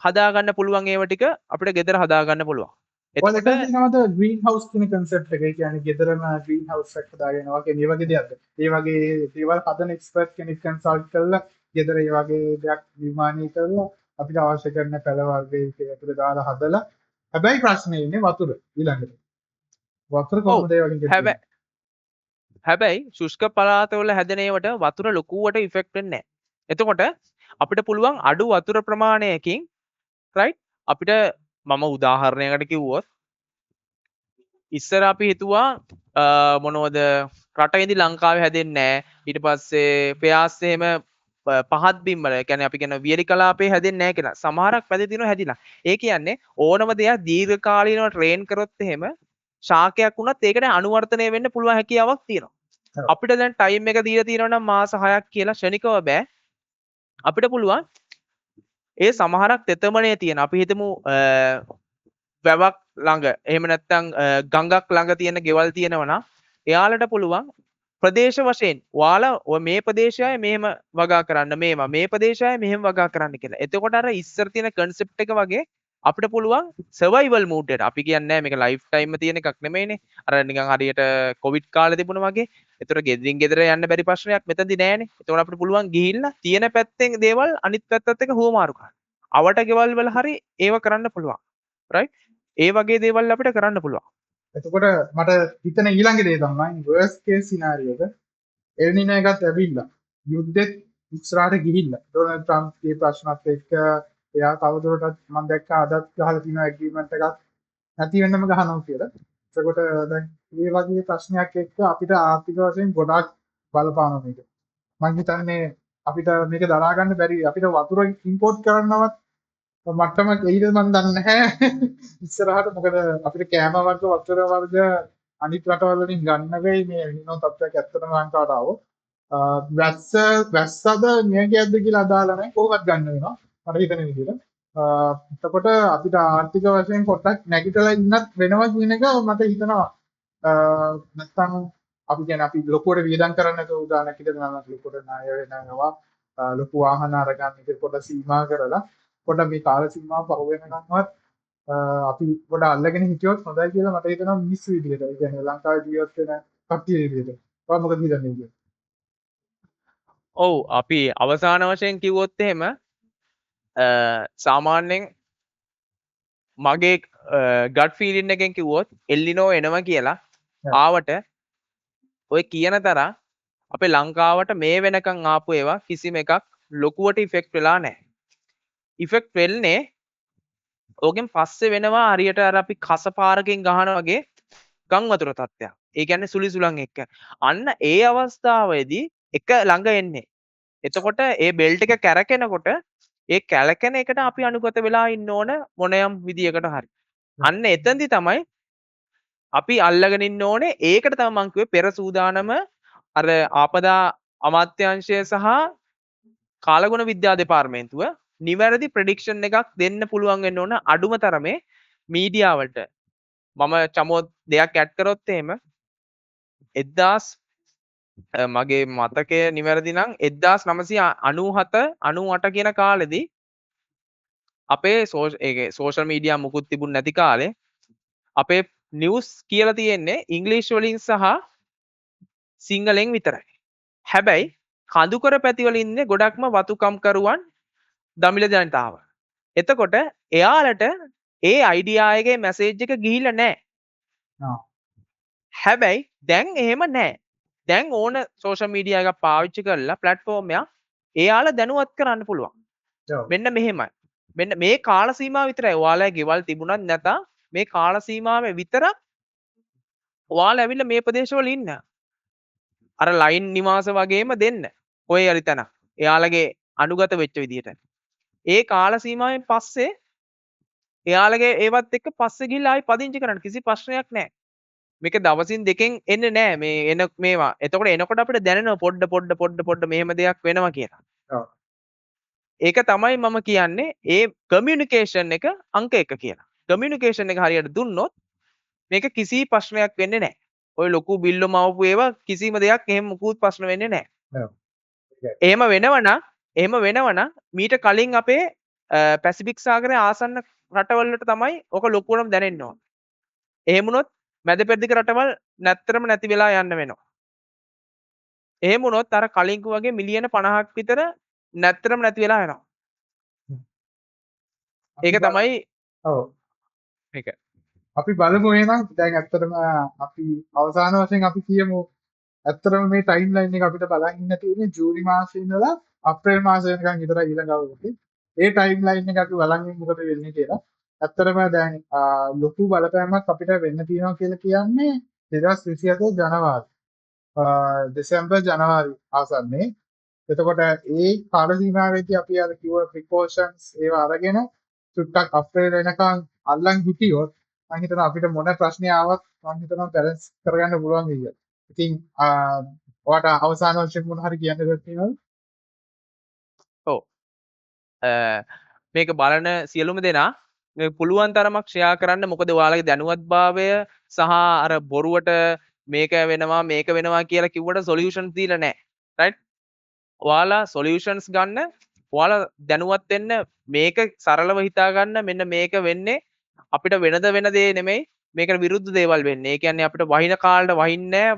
Speaker 1: හදාගන්න පුළුවන් ඒව ටික අපිට gedara හදාගන්න පුළුවන්.
Speaker 2: ඔයාලා
Speaker 1: එතකොට
Speaker 2: එතන තියෙනවද ග්‍රීන් හවුස් කියන concept එක? ඒ කියන්නේ ගෙදරම ග්‍රීන් හවුස් එකක් හදාගෙන වගේ මේ වගේ දෙයක්ද? ඒ වගේ දේවල් හදන එක්ස්පර්ට් කෙනෙක් කන්සල්ට් කරලා ගෙදර ඒ වගේ දෙයක් නිර්මාණය කරලා අපිට අවශ්‍ය කරන පැල වර්ග ඒකට දාලා හදලා හැබැයි ප්‍රශ්නේ ඉන්නේ වතුර ඊළඟට. වතුර කොහොමද ඒ වගේ
Speaker 1: හැබැයි හැබැයි ශුෂ්ක පළාතවල හැදෙන ඒවට වතුර ලොකුවට ඉෆෙක්ට් වෙන්නේ නැහැ. එතකොට අපිට පුළුවන් අඩු වතුර ප්‍රමාණයකින් රයිට් අපිට මම උදාහරණයකට කිව්වොත් ඉස්සර අපි හිතුවා මොනවද රට ඉඳි ලංකාවේ හැදෙන්නේ නැහැ. ඊට පස්සේ පෙයාස් එහෙම පහත් බිම් වල කියන්නේ අපි කියන වියලි කලාපේ හැදෙන්නේ නැහැ කියලා. සමහරක් පැති දිනව හැදිලා. ඒ කියන්නේ ඕනම දෙයක් දීර්ඝ කාලීනව ට්‍රේන් කරොත් එහෙම ශාකයක් වුණත් ඒකට අනුවර්තනය වෙන්න පුළුවන් හැකියාවක් තියෙනවා. අපිට දැන් ටයිම් එක දීලා තියෙනවා නම් මාස 6ක් කියලා ෂණිකව බෑ. අපිට පුළුවන් ඒ සමහරක් තෙතමනේ තියෙන අපි හිතමු වැවක් ළඟ එහෙම නැත්නම් ගඟක් ළඟ තියෙන ගෙවල් තියෙනවා නම් එයාලට පුළුවන් ප්‍රදේශ වශයෙන් ඔයාලා ඔය මේ ප්‍රදේශයයි මෙහෙම වගා කරන්න මේ ප්‍රදේශයයි මෙහෙම වගා කරන්න කියලා. එතකොට අර ඉස්සර තියෙන concept එක වගේ අපිට පුළුවන් survival mode එකට අපි කියන්නේ නැහැ මේක life time තියෙන එකක් නෙමෙයිනේ. අර නිකන් හරියට covid කාලේ තිබුණා වගේ. ඒතර ගෙදරින් ගෙදර යන්න බැරි ප්‍රශ්නයක් මෙතනදි නෑනේ. ඒතකොට අපිට පුළුවන් ගිහිල්ලා තියෙන පැත්තෙන් දේවල් අනිත් පැත්තත් එක්ක හුවමාරු කරන්න. අවට ගෙවල් වල හරි ඒව කරන්න පුළුවන්. right? ඒ වගේ දේවල් අපිට කරන්න පුළුවන්.
Speaker 2: එතකොට මට හිතන ඊළඟ දේ තමයි worst case scenario එක එල්නිනෝ එකත් ඇවිල්ලා යුද්ධෙත් ඉස්සරහට ගිහිල්ලා ඩොනල්ඩ් ට්‍රම්ප්ගේ ප්‍රශ්නත් එක්ක එයා තවදුරටත් මම දැක්ක අදත් ගහලා තියෙන ඇග්‍රීමන්ට් එකක් නැති වෙන්නම ගහනවා කියලා. එතකොට දැන් මේ වගේ ප්‍රශ්නයක් එක්ක අපිට ආර්ථික වශයෙන් ගොඩාක් බලපානවා මේක. මම හිතන්නේ අපිට මේක දරා ගන්න බැරි අපිට වතුර ඉම්පෝට් කරන්නවත් මට්ටමක් එයිද මම දන්නේ නැහැ. ඉස්සරහට මොකද අපිට කෑම වර්ග වතුර වර්ග අනිත් රටවල් වලින් ගන්න වෙයි මේ හිනෝ තත්ත්වයක් ඇත්තටම ලංකාවට ආවොත්. වැස්සද නියගයක්ද කියලා අදාළ නැහැ කොහොමද ගන්න වෙනවා මට හිතෙන විදිහට. එතකොට අපිට ආර්ථික වශයෙන් පොඩ්ඩක් නැගිටලා ඉන්නත් වෙනවා කියන එක මට හිතෙනවා. නැත්තම් අපි කියන්නේ අපි ලොකුවට වියදම් කරන්නේ නැතුව උදාහරණයක් විදිහට නම් ලොකුවට ණය වෙනවා ලොකු වාහන අරගන්න ඉතින් පොඩ්ඩක් සීමා කරලා පොඩ්ඩක් මේ කාල සීමාව පහු වෙනකන්වත් අපි පොඩ්ඩක් අල්ලගෙන හිටියොත් හොඳයි කියලා මට හිතෙනවා මිනිස්සු විදිහට. ඒ කියන්නේ ලංකාවේ ජීවත් වෙන කට්ටිය විදිහට. ඔයා මොකද හිතන්නේ?
Speaker 1: ඔව් අපි අවසාන වශයෙන් කිව්වොත් එහෙම සාමාන්‍යයෙන් මගේ ගට් ෆීලින් එකෙන් කිව්වොත් එල්ලිනෝ එනවා කියලා ආවට ඔය කියන තරම් අපේ ලංකාවට මේ වෙනකන් ආපු ඒවා කිසිම එකක් ලොකුවට ඉෆෙක්ට් වෙලා නැහැ. ඉෆෙක්ට් වෙන්නේ ඕකෙන් පස්සේ වෙනවා හරියට අර අපි කසපාරකින් ගහන වගේ ගම් වතුර තත්ත්වයක්. ඒ කියන්නේ සුලි සුලං එක්ක. අන්න ඒ අවස්ථාවේදී එක ළඟ එන්නේ. එතකොට ඒ බෙල්ට් එක කැරකෙනකොට ඒ කැලකෙන එකට අපි අනුගත වෙලා ඉන්න ඕන මොනයම් විදියකට හරි. අන්න එතෙන්දි තමයි අපි අල්ලගෙන ඉන්න ඕනේ. ඒකට තමයි මම කිව්වේ පෙර සූදානම අර ආපදා අමාත්‍යාංශය සහ කාලගුණ විද්‍යා දෙපාර්තමේන්තුව නිවැරදි ප්‍රෙඩික්ෂන් එකක් දෙන්න පුළුවන් වෙන්න ඕන අඩුම තරමේ මීඩියා වලට. මම චමෝ දෙයක් ඇඩ් කරොත් එහෙම 1000 මගේ මතකය නිවැරදි නම් 1997 98 කියන කාලෙදී අපේ සෝෂල් මීඩියා මුකුත් තිබුණ නැති කාලේ අපේ නිවුස් කියලා තියෙන්නේ ඉංග්‍රීසි වලින් සහ සිංහලෙන් විතරයි. හැබැයි කඳුකර පැතිවල ඉන්නේ ගොඩක්ම වතුකම්කරුවන් දමිළ ජනතාව. එතකොට එයාලට ඒ අයිඩියා එකේ මැසේජ් එක ගිහිල්ලා නැහැ. හැබැයි දැන් එහෙම නැහැ. දැන් ඕන සෝෂල් මීඩියා එකක් පාවිච්චි කරලා ප්ලැට්ෆෝම් එක එයාලා දැනුවත් කරන්න පුළුවන්. මෙන්න මෙහෙමයි. මෙන්න මේ කාල සීමාව විතරයි. ඔයාලා ගෙවල් තිබුණත් නැතා මේ කාල සීමාවේ විතරක් ඔයාලා ඇවිල්ලා මේ ප්‍රදේශවල ඉන්න. අර ලයින් නිවාස වගේම දෙන්න. ඔය යලි තැන. එයාලගේ අනුගත වෙච්ච විදිහට. ඒ කාල සීමාවෙන් පස්සේ එයාලගේ ඒවත් එක්ක පස්සේ ගිහිල්ලා ආයි පදිංචි කරන්න කිසි ප්‍රශ්නයක් නැහැ. මේක දවසින් දෙකෙන් එන්නේ නැහැ මේ එන මේවා. එතකොට එනකොට අපිට දැනෙනවා පොඩ්ඩ මෙහෙම දෙයක් වෙනවා කියලා. ඒක තමයි මම කියන්නේ ඒ කමියුනිකේෂන් එක අංක 1 කියලා. කමියුනිකේෂන් එක හරියට දුන්නොත් මේක කිසි ප්‍රශ්නයක් වෙන්නේ නැහැ. ඔය ලොකු බිල්ලෝ මවපු ඒවා කිසිම දෙයක් එහෙම මුකුත් ප්‍රශ්න වෙන්නේ නැහැ. එහෙම වෙනවනම් මීට කලින් අපේ පැසිෆික් සාගරයේ ආසන්න රටවල්වලට තමයි ඔක ලොකුවටම දැනෙන්න ඕන. එහෙම වුණොත් මැද පෙරදිග රටවල් නැත්තරම නැති වෙලා යන්න වෙනවා. එහෙම වුණොත් අර කලින් වගේ මිලියන 50ක් විතර නැත්තරම නැති වෙලා යනවා. ඒක තමයි
Speaker 2: ඔව්
Speaker 1: මේක.
Speaker 2: අපි බලමු එහෙනම් දැන් ඇත්තටම අපි අවසාන වශයෙන් අපි කියමු ඇත්තටම මේ ටයිම් ලයින් එක අපිට බලන් ඉන්න තියෙන්නේ ජූනි මාසේ ඉඳලා අප්‍රේල් මාසේ වෙනකන් විතරයි ඊළඟ අවුරුද්දේ. ඒ ටයිම් ලයින් එක අපි බලන් ඉන්න මොකද වෙන්නේ කියලා. ඇත්තටම දැන් ලොකු බලපෑමක් අපිට වෙන්න තියෙනවා කියලා කියන්නේ 2027 ජනවාරි. දෙසැම්බර් ජනවාරි ආසන්නයේ. එතකොට ඒ කාල සීමාවෙදී අපි අර කිව්ව ප්‍රිකෝෂන්ස් ඒවා අරගෙන චුට්ටක් අප්‍රේල් වෙනකන් අල්ලන් හිටියොත් මම හිතනවා අපිට මොන ප්‍රශ්නයක් ආවත් මම හිතනවා බැලන්ස් කරගන්න පුළුවන් කියලා. ඉතින් ඔයාට අවසාන වශයෙන් මොන හරි කියන්න දෙයක් තියෙනවද?
Speaker 1: ඔව්. මේක බලන සියලුම දෙනා මේ පුළුවන් තරමක් ෂෙයා කරන්න. මොකද ඔයාලගේ දැනුවත්භාවය සහ අර බොරුවට මේක වෙනවා කියලා කිව්වට සොලියුෂන්ස් දීලා නැහැ. රයිට්? ඔයාලා සොලියුෂන්ස් ගන්න. ඔයාලා දැනුවත් වෙන්න මේක සරලව හිතා ගන්න. මෙන්න මේක වෙන්නේ අපිට වෙනද වෙන දේ නෙමෙයි. මේකට විරුද්ධ දේවල් වෙන්නේ. ඒ කියන්නේ අපිට වහින කාලට වහින්නේ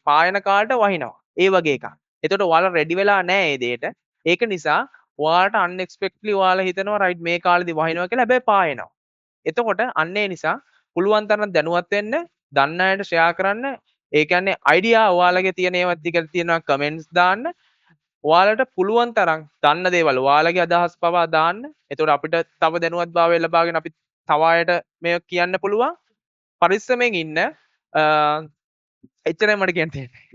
Speaker 1: පායන කාලට වහිනවා. ඒ වගේ එකක්. එතකොට ඔයාලා රෙඩි වෙලා නැහැ මේ දෙයට. ඒක නිසා ඔයාලට අන්එක්ස්පෙක්ට්ලි ඔයාලා හිතනවා රයිට් මේ කාලෙදි වහිනවා කියලා. හැබැයි පායනවා. එතකොට අන්න ඒ නිසා පුළුවන් තරම් දැනුවත් වෙන්න, දන්න අයට ෂෙයා කරන්න. ඒ කියන්නේ අයිඩියා ඔයාලගේ තියෙන ඒවා ටික තියෙනවා කමෙන්ට්ස් දාන්න. ඔයාලට පුළුවන් තරම් දන්න දේවල් ඔයාලගේ අදහස් පවා දාන්න. එතකොට අපිට තව දැනුවත්භාවය ලබාගෙන අපි තව අයට මේක කියන්න පුළුවන්. පරිස්සමෙන් ඉන්න. එච්චරයි මට කියන්න තියෙන්නේ.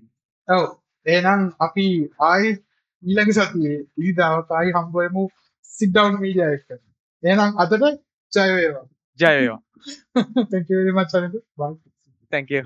Speaker 2: ඔව්. එහෙනම් අපි ආයි ඊළඟ සතියේ ඉරිදාවට ආයි හම්බ වෙමු sit down media එක්ක. එහෙනම් අදට ජය වේවා.
Speaker 1: ජය වේවා.
Speaker 2: Thank you very much Anand. Bye.
Speaker 1: Thank you.